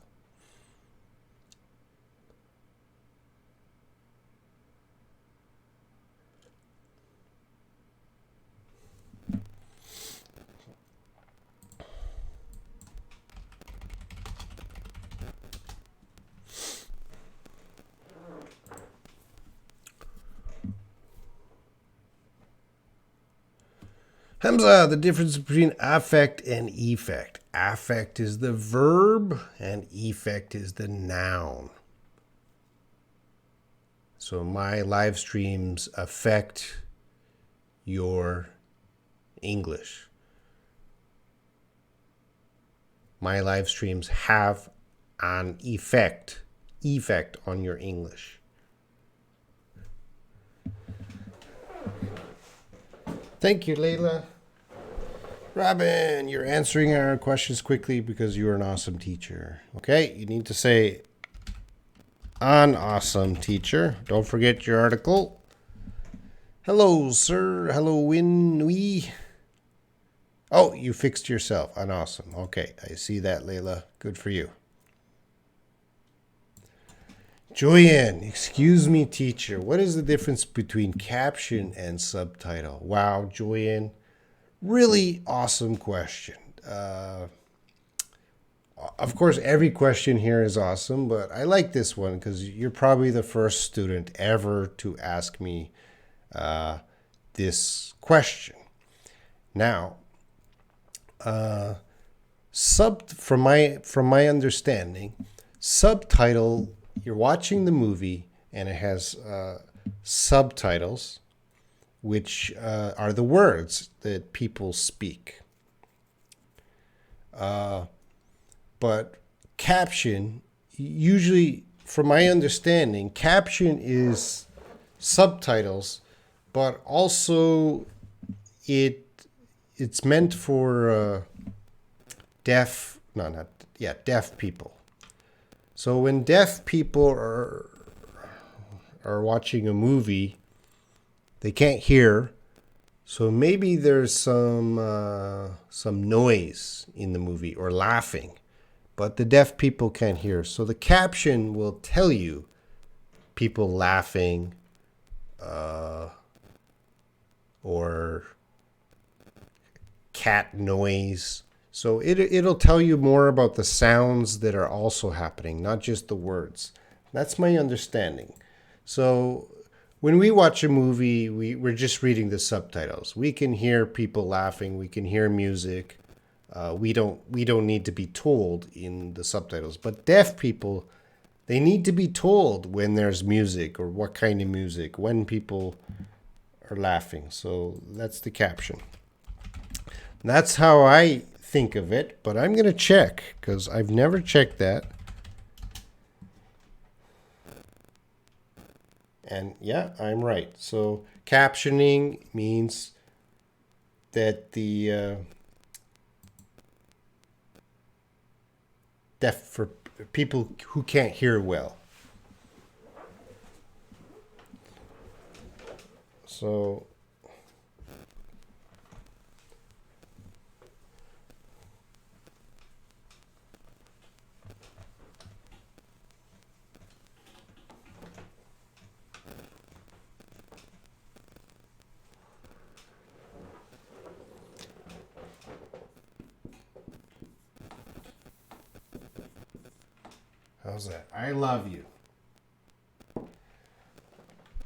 Hamza, the difference between affect and effect. Affect is the verb and effect is the noun. So my live streams affect your English. My live streams have an effect on your English. Thank you, Layla. Robin, you're answering our questions quickly because you're an awesome teacher. Okay, you need to say an awesome teacher. Don't forget your article. Hello, sir. Hello, Winwee. Oh, you fixed yourself. An awesome. Okay, I see that, Layla. Good for you. Joyanne, excuse me, teacher. What is the difference between caption and subtitle? Wow, Joyanne. Really awesome question. Of course, every question here is awesome, but I like this one because you're probably the first student ever to ask me this question. Now, from my understanding, subtitle, you're watching the movie and it has subtitles, which are the words that people speak. But caption, usually, from my understanding, caption is subtitles, but also it's meant for deaf people. So when deaf people are watching a movie, they can't hear. So maybe there's some noise in the movie or laughing, but the deaf people can't hear. So the caption will tell you people laughing or cat noise. So it'll tell you more about the sounds that are also happening, not just the words. That's my understanding. So when we watch a movie, we're just reading the subtitles. We can hear people laughing. We can hear music. We don't need to be told in the subtitles. But deaf people, they need to be told when there's music or what kind of music, when people are laughing. So that's the caption. That's how I think of it, but I'm going to check because I've never checked that. And yeah, I'm right. So captioning means that the deaf, for people who can't hear well. So how's that? I love you.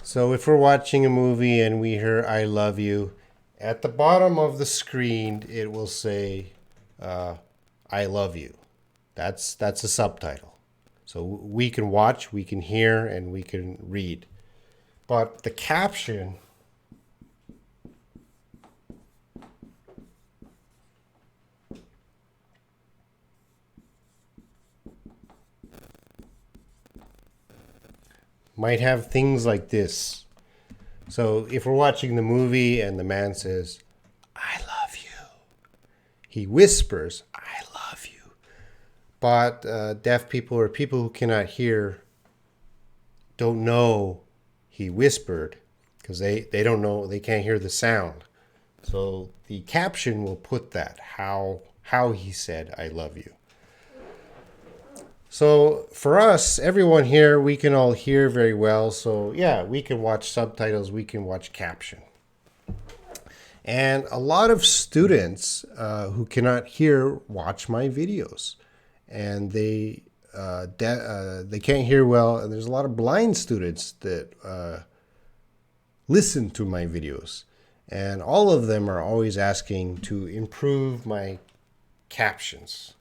So if we're watching a movie and we hear I love you, at the bottom of the screen it will say I love you. That's a subtitle. So we can watch, we can hear, and we can read. But the caption might have things like this. So if we're watching the movie and the man says, I love you, he whispers, I love you. But deaf people or people who cannot hear don't know he whispered because they don't know, they can't hear the sound. So the caption will put that, how he said, I love you. So for us, everyone here, we can all hear very well. So yeah, we can watch subtitles, we can watch caption. And a lot of students who cannot hear watch my videos, and they can't hear well. And there's a lot of blind students that listen to my videos, and all of them are always asking to improve my captions.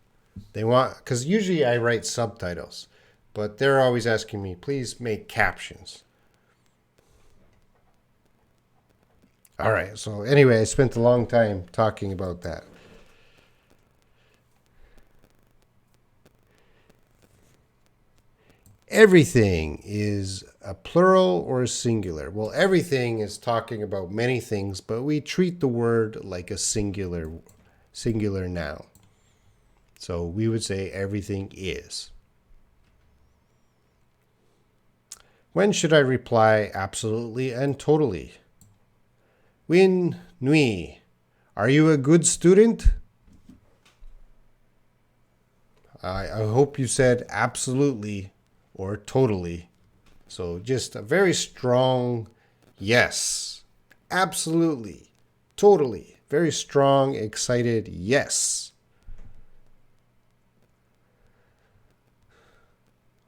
They want, because usually I write subtitles, but they're always asking me, please make captions. All right, so anyway, I spent a long time talking about that. Everything is a plural or a singular. Well, everything is talking about many things, but we treat the word like a singular noun. So we would say everything is. When should I reply absolutely and totally? Win Nui, are you a good student? I hope you said absolutely or totally. So just a very strong yes. Absolutely. Totally. Very strong, excited yes.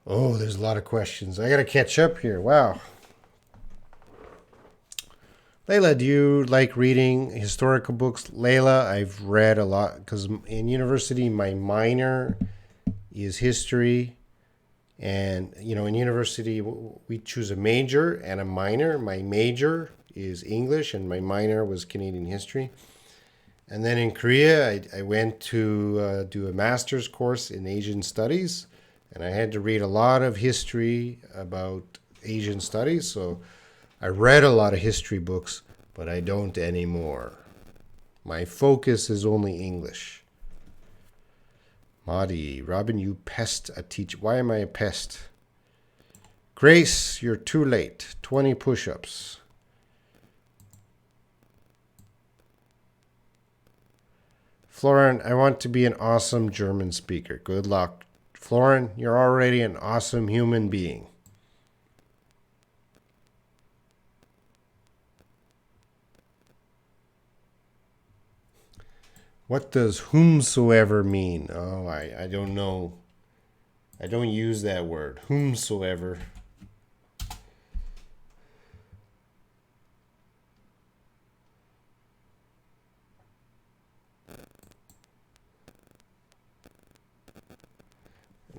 Oh, there's a lot of questions. I got to catch up here. Wow. Layla, do you like reading historical books? Layla, I've read a lot because in university, my minor is history. And, you know, in university, we choose a major and a minor. My major is English and my minor was Canadian history. And then in Korea, I went to do a master's course in Asian studies. And I had to read a lot of history about Asian studies. So I read a lot of history books, but I don't anymore. My focus is only English. Maudie, Robin, you pest a teacher. Why am I a pest? Grace, you're too late. 20 push-ups. Florin, I want to be an awesome German speaker. Good luck. Florin, you're already an awesome human being. What does whomsoever mean? Oh, I don't know. I don't use that word. Whomsoever.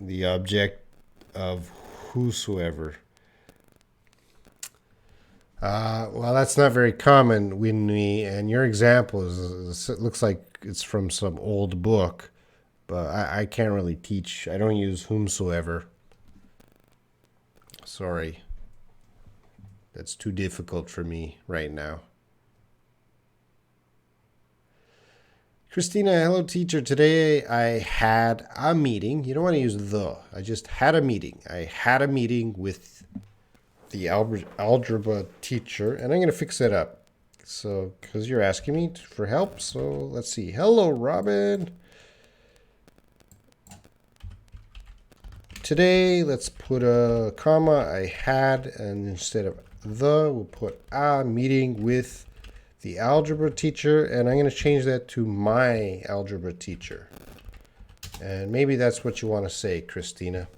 The object of whosoever. Well, that's not very common, Winnie. And your example it looks like it's from some old book, but I can't really teach. I don't use whomsoever. Sorry. That's too difficult for me right now. Christina, hello teacher. Today I had a meeting. You don't want to use the. I just had a meeting. I had a meeting with the algebra teacher, and I'm going to fix that up. So, because you're asking me for help, so let's see. Hello, Robin. Today, let's put a comma. I had, and instead of the, we'll put a meeting with the algebra teacher, and I'm going to change that to my algebra teacher. And maybe that's what you want to say, Christina.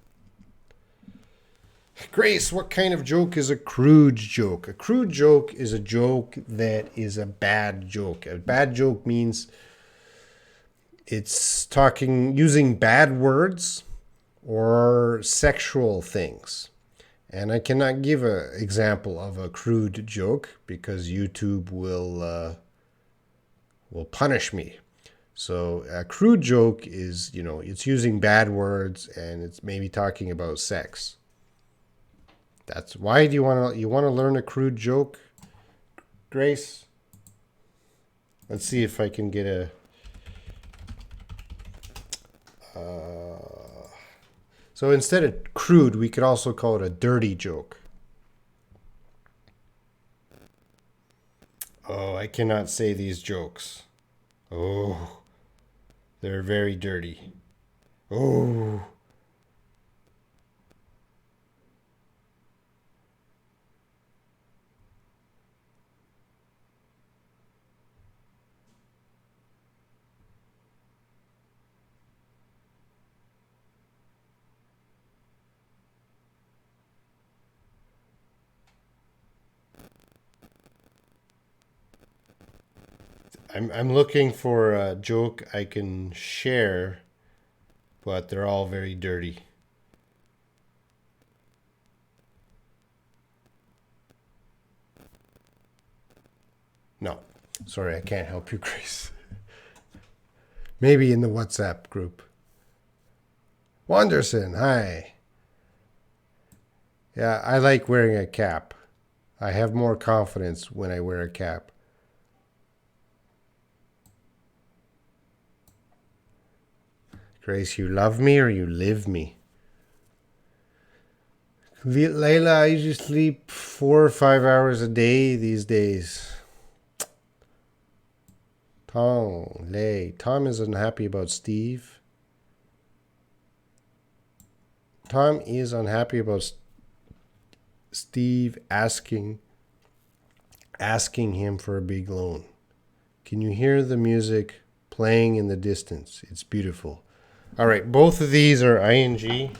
Grace, what kind of joke is a crude joke? A crude joke is a joke that is a bad joke. A bad joke means it's using bad words or sexual things. And I cannot give an example of a crude joke because YouTube will punish me. So a crude joke is, it's using bad words and it's maybe talking about sex. That's why do you want to learn a crude joke, Grace? Let's see if I can get a so instead of crude, we could also call it a dirty joke. Oh, I cannot say these jokes. Oh, they're very dirty. Oh. I'm looking for a joke I can share, but they're all very dirty. No, sorry, I can't help you, Grace. Maybe in the WhatsApp group. Wanderson, hi. Yeah, I like wearing a cap. I have more confidence when I wear a cap. Grace, you love me or you live me? Layla, I usually sleep 4 or 5 hours a day these days. Tom is unhappy about Steve. Tom is unhappy about Steve asking him for a big loan. Can you hear the music playing in the distance? It's beautiful. All right, both of these are ing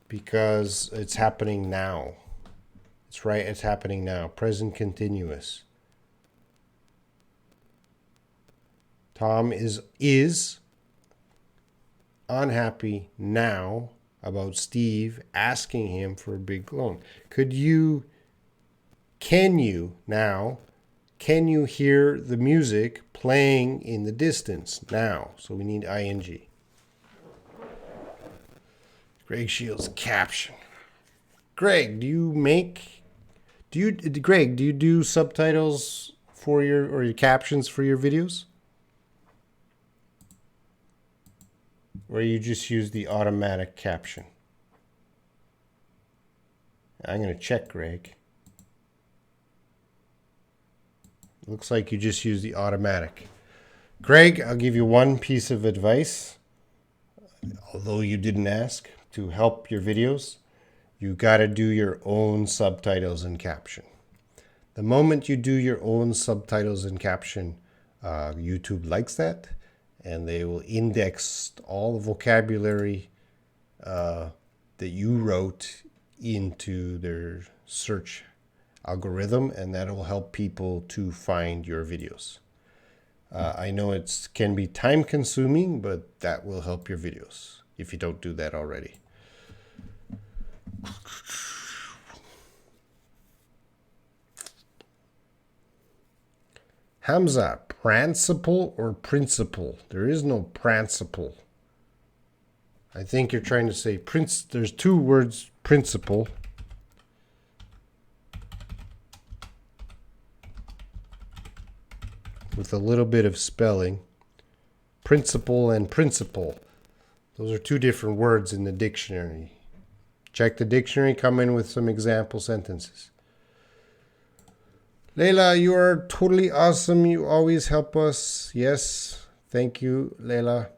because it's happening now. It's happening now. Present continuous. Tom is unhappy now about Steve asking him for a big loan. Can you hear the music playing in the distance now? So we need ing. Greg Shields, caption. Greg, do you do subtitles for your captions for your videos? where you just use the automatic caption? I'm going to check, Greg. Looks like you just use the automatic. Greg, I'll give you one piece of advice, although you didn't ask, to help your videos. You got to do your own subtitles and caption. The moment you do your own subtitles and caption, YouTube likes that, and they will index all the vocabulary that you wrote into their search algorithm, and that will help people to find your videos. I know it can be time consuming, but that will help your videos if you don't do that already. Hamza, principle or principle? There is no principle. I think you're trying to say prince. There's two words, principle. With a little bit of spelling. Principle and principle. Those are two different words in the dictionary. Check the dictionary, come in with some example sentences. Leila, you are totally awesome. You always help us. Yes, thank you, Leila.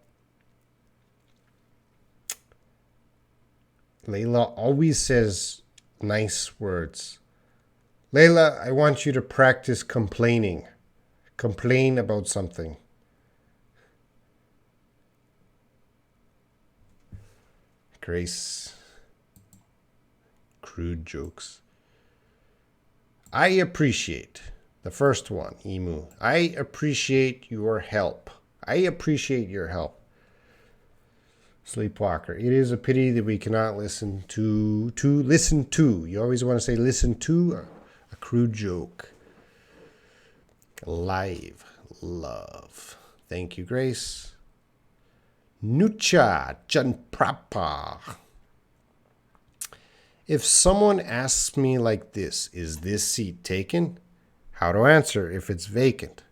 Leila always says nice words. Leila, I want you to practice complaining. Complain about something. Grace. Crude jokes. I appreciate. The first one, Emu. I appreciate your help. I appreciate your help. Sleepwalker. It is a pity that we cannot listen to. Listen to. You always want to say listen to a crude joke. Live. Love. Thank you, Grace. Nucha Janprapa. If someone asks me like this, is this seat taken? How to answer if it's vacant?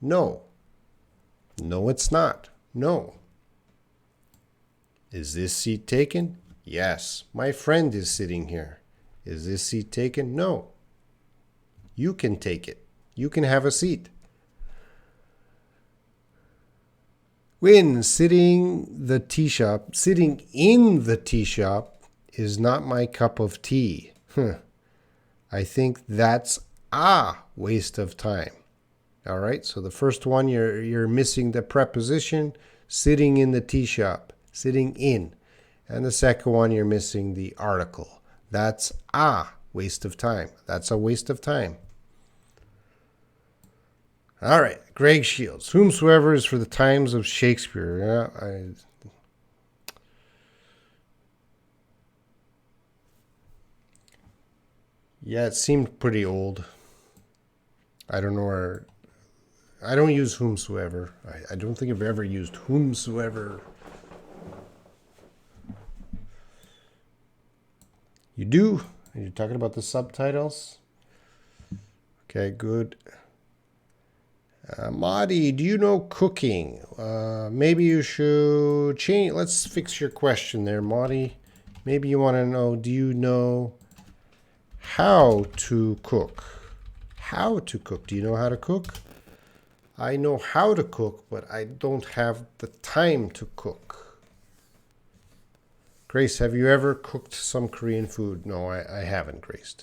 No. No, it's not. No. Is this seat taken? Yes. My friend is sitting here. Is this seat taken? No. You can take it. You can have a seat. When sitting in the tea shop is not my cup of tea. I think that's a waste of time. All right, so the first one, you're missing the preposition, sitting in the tea shop, sitting in. And the second one, you're missing the article. That's a waste of time. That's a waste of time. All right, Greg Shields. Whomsoever is for the times of Shakespeare. Yeah, it seemed pretty old. I don't know where. I don't use whomsoever. I don't think I've ever used whomsoever. You do? Are you talking about the subtitles? Okay, good. Madi, do you know cooking? Maybe you should change. Let's fix your question there, Madi. Maybe you want to know, do you know how to cook? How to cook. Do you know how to cook? I know how to cook, but I don't have the time to cook. Grace, have you ever cooked some Korean food? No, I haven't, Grace.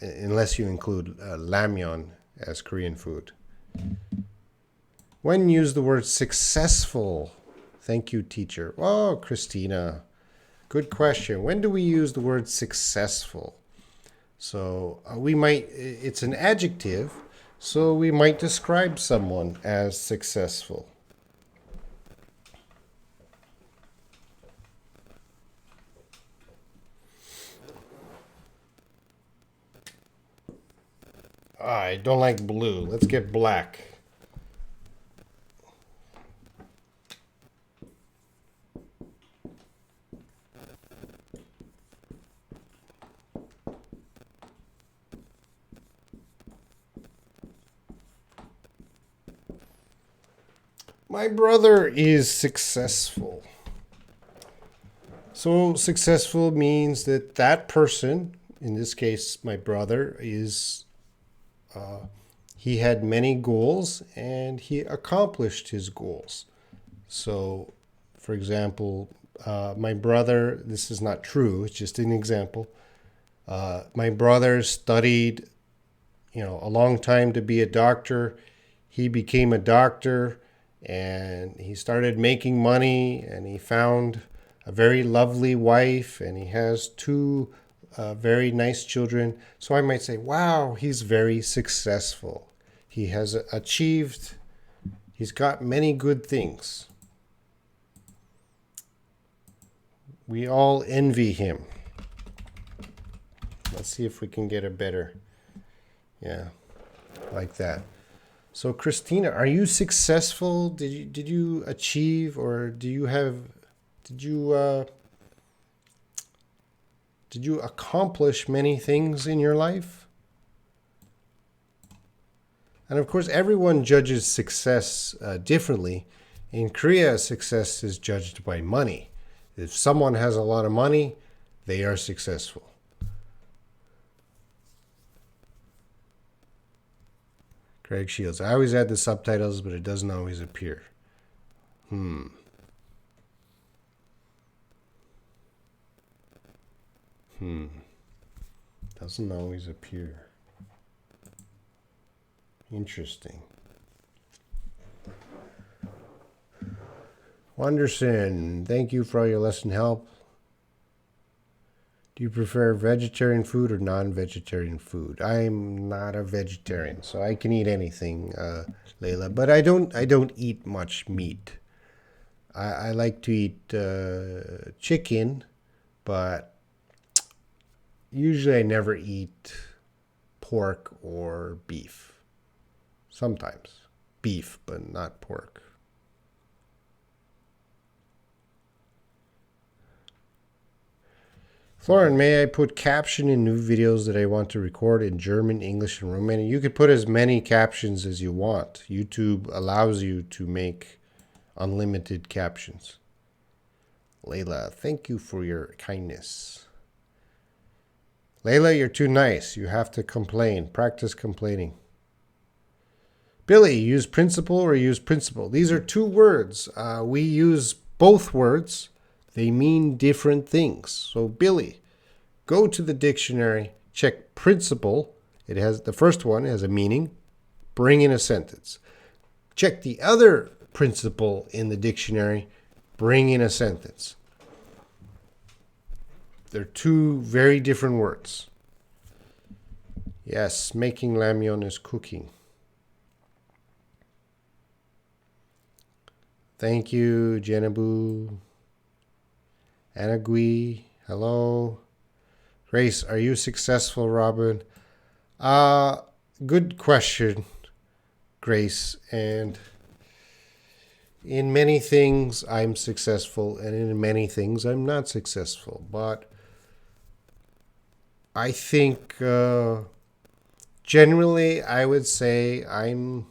Unless you include ramyeon as Korean food. When use the word successful? Thank you, teacher. Oh, Christina. Good question. When do we use the word successful? So we might, it's an adjective, so we might describe someone as successful. I don't like blue. Let's get black. My brother is successful. So successful means that that person, in this case, my brother, is he had many goals and he accomplished his goals. So, for example, my brother, this is not true, it's just an example. My brother studied, a long time to be a doctor. He became a doctor and he started making money and he found a very lovely wife and he has two very nice children. So I might say, wow, he's very successful. He has achieved, he's got many good things. We all envy him. Let's see if we can get a better, yeah, like that. So Christina, are you successful? Did you achieve, or did you accomplish many things in your life? And of course, everyone judges success differently. In Korea, success is judged by money. If someone has a lot of money, they are successful. Craig Shields. I always add the subtitles, but it doesn't always appear. Doesn't always appear. Interesting. Wonderson, thank you for all your lesson help. Do you prefer vegetarian food or non-vegetarian food? I'm not a vegetarian, so I can eat anything, Layla. But I don't eat much meat. I like to eat chicken, but usually I never eat pork or beef. Sometimes beef, but not pork. Florin, may I put caption in new videos that I want to record in German, English, and Romanian? You could put as many captions as you want. YouTube allows you to make unlimited captions. Layla, thank you for your kindness. Layla, you're too nice. You have to complain. Practice complaining. Billy, use principle or use principle. These are two words. We use both words. They mean different things. So Billy, go to the dictionary, check principle. It has the first one has a meaning. Bring in a sentence. Check the other principle in the dictionary. Bring in a sentence. They're two very different words. Yes, making ramyeon is cooking. Thank you, Jenabu. Anagui, hello. Grace, are you successful, Robin? Good question, Grace. And in many things, I'm successful, and in many things, I'm not successful. But I think generally, I would say I'm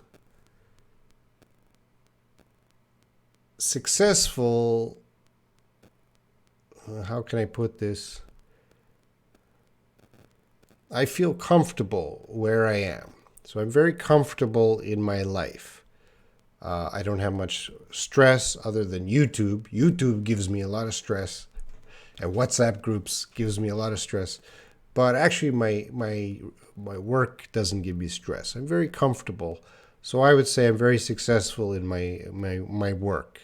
successful. How can I put this? I feel comfortable where I am. So I'm very comfortable in my life. I don't have much stress other than YouTube. YouTube gives me a lot of stress. And WhatsApp groups gives me a lot of stress. But actually my work doesn't give me stress. I'm very comfortable. So I would say I'm very successful in my work.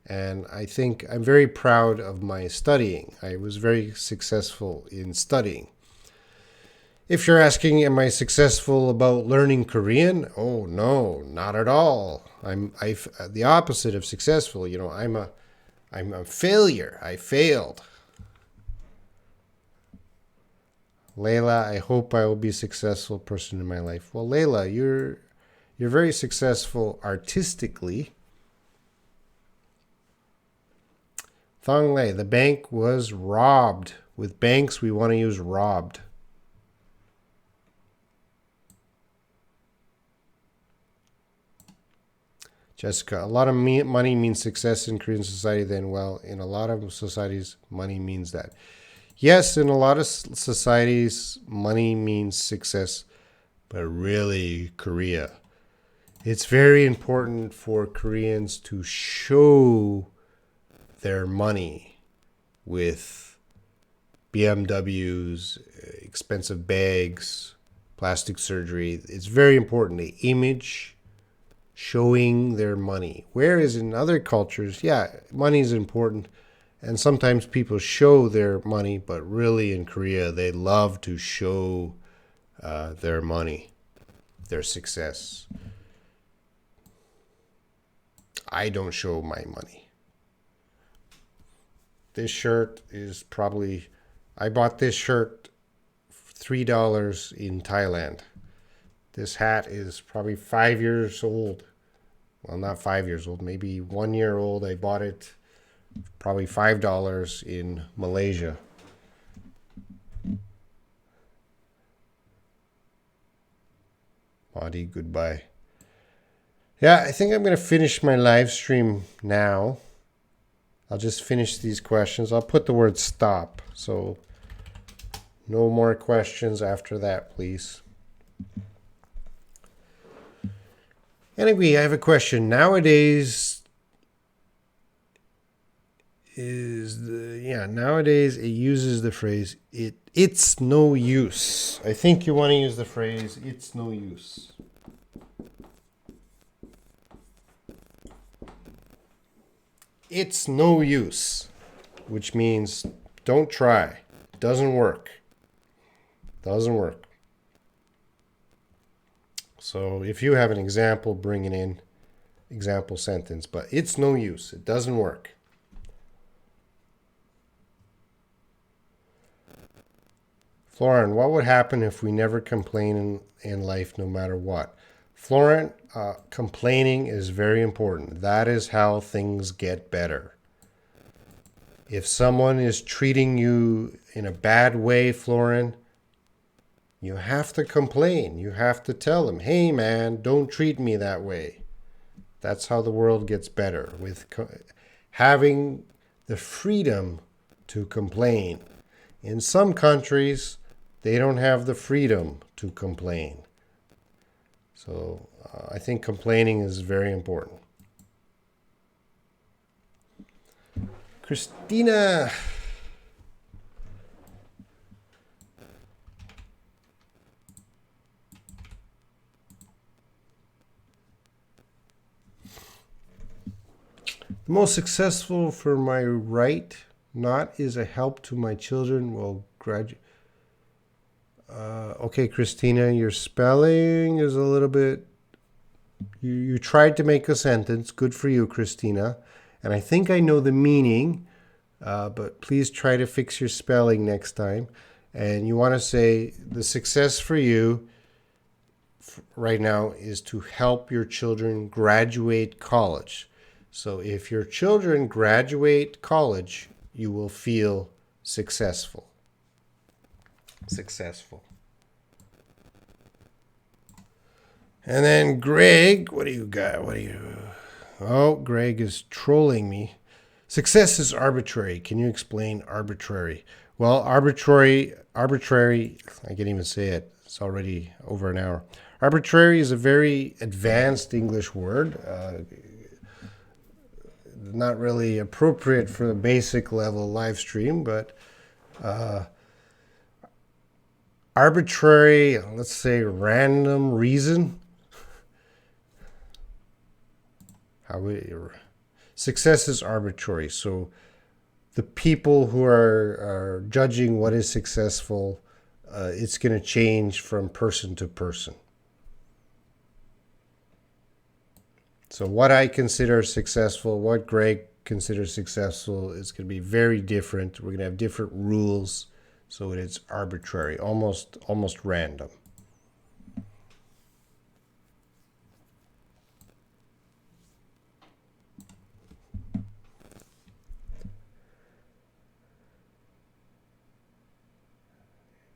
And I think I'm very proud of my studying. I was very successful in studying. If you're asking, am I successful about learning Korean? Oh, no, not at all. I'm the opposite of successful. I'm a failure. I failed. Layla, I hope I will be a successful person in my life. Well, Layla, you're very successful artistically. Thong Lei, the bank was robbed. With banks, we want to use robbed. Jessica, a lot of money means success in Korean society. Then, well, in a lot of societies, money means that. Yes, in a lot of societies, money means success, but really, Korea. It's very important for Koreans to show their money with BMWs, expensive bags, plastic surgery. It's very important. The image, showing their money. Whereas in other cultures, yeah, money is important. And sometimes people show their money, but really in Korea, they love to show their money, their success. I don't show my money. This shirt is probably, I bought this shirt $3 in Thailand. This hat is probably 5 years old. Well, not 5 years old, maybe 1 year old. I bought it probably $5 in Malaysia. Body, goodbye. Yeah, I think I'm going to finish my live stream now. I'll just finish these questions. I'll put the word stop. So no more questions after that, please. Anyway, I have a question. Nowadays nowadays it uses the phrase it's no use. I think you want to use the phrase it's no use. It's no use, which means don't try. Doesn't work. Doesn't work. So if you have an example, bring it in. Example sentence. But it's no use. It doesn't work. Florin, what would happen if we never complain in life no matter what? Florin, complaining is very important. That is how things get better. If someone is treating you in a bad way, Florin, you have to complain. You have to tell them, hey man, don't treat me that way. That's how the world gets better, with having the freedom to complain. In some countries, they don't have the freedom to complain. So I think complaining is very important. Christina. The most successful for my right not is a help to my children will graduate. Okay, Christina, your spelling is a little bit... You tried to make a sentence. Good for you, Christina. And I think I know the meaning, but please try to fix your spelling next time. And you want to say the success for you right now is to help your children graduate college. So if your children graduate college, you will feel successful. Successful. And then Greg, what do you got? Oh, Greg is trolling me. Success is arbitrary. Can you explain arbitrary? Well, arbitrary, I can't even say it. It's already over an hour. Arbitrary is a very advanced English word. Not really appropriate for the basic level live stream, but arbitrary, let's say random reason. Success is arbitrary. So the people who are judging what is successful, it's going to change from person to person. So what I consider successful, what Greg considers successful, is going to be very different. We're going to have different rules. So it is arbitrary, almost random.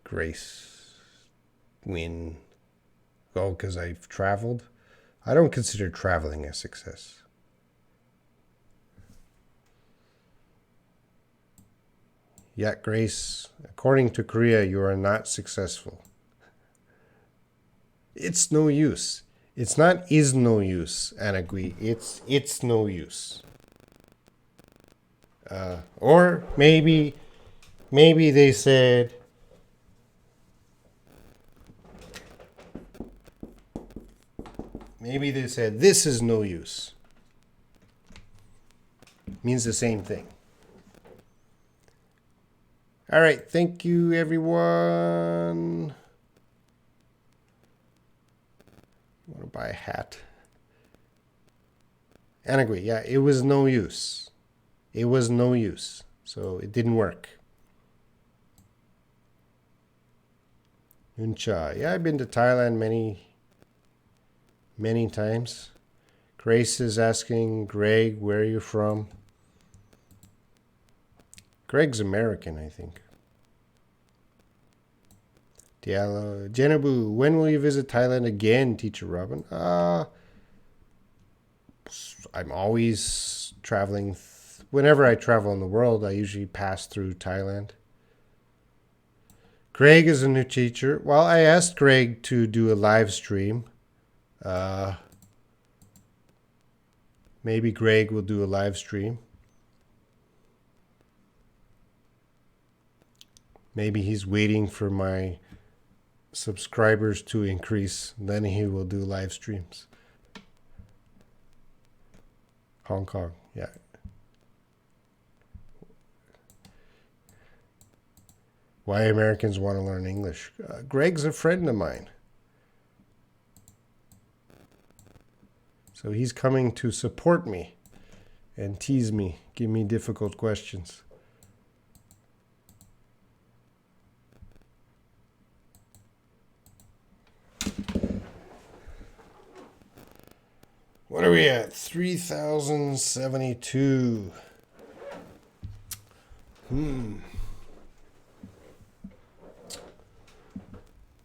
Grace, win. Oh, because I've traveled. I don't consider traveling a success. Yet, Grace, according to Korea, you are not successful. It's no use. It's not is no use, Anagui. It's no use. Or maybe they said this is no use. Means the same thing. All right, thank you everyone. I want to buy a hat. Anyway, yeah, it was no use. It was no use. So it didn't work. Yuncha. Yeah, I've been to Thailand many times. Grace is asking, Greg, where are you from? Greg's American, I think. Diallo. Jenabu, when will you visit Thailand again, Teacher Robin? I'm always traveling. Whenever I travel in the world, I usually pass through Thailand. Greg is a new teacher. Well, I asked Greg to do a live stream. Maybe Greg will do a live stream. Maybe he's waiting for my subscribers to increase. Then he will do live streams. Hong Kong, yeah. Why Americans want to learn English. Greg's a friend of mine. So he's coming to support me and tease me, give me difficult questions. What are we at? 3,072.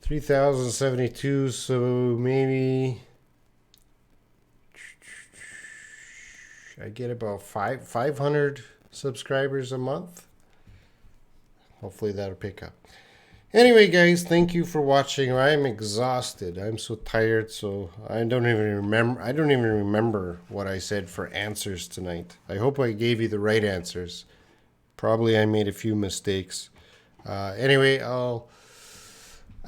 3,072, so maybe I get about 500 subscribers a month. Hopefully that'll pick up. Anyway, guys, thank you for watching. I'm exhausted. I'm so tired, so I don't even remember what I said for answers tonight. I hope I gave you the right answers. Probably I made a few mistakes. Anyway, I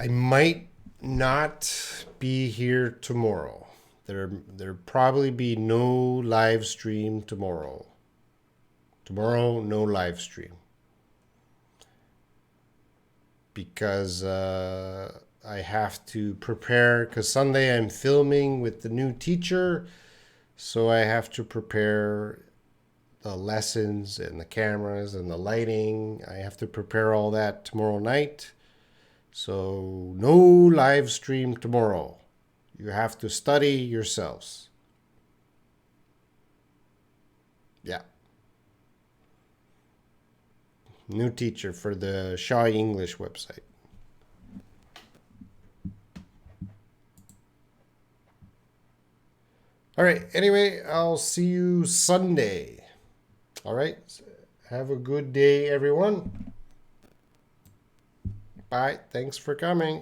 might not be here tomorrow. There'll probably be no live stream tomorrow. Tomorrow, no live stream. Because I have to prepare, because Sunday I'm filming with the new teacher, so I have to prepare the lessons and the cameras and the lighting. I have to prepare all that tomorrow night. So no live stream tomorrow. You have to study yourselves. Yeah. New teacher for the Shaw English website. All right. Anyway, I'll see you Sunday. All right. Have a good day, everyone. Bye. Thanks for coming.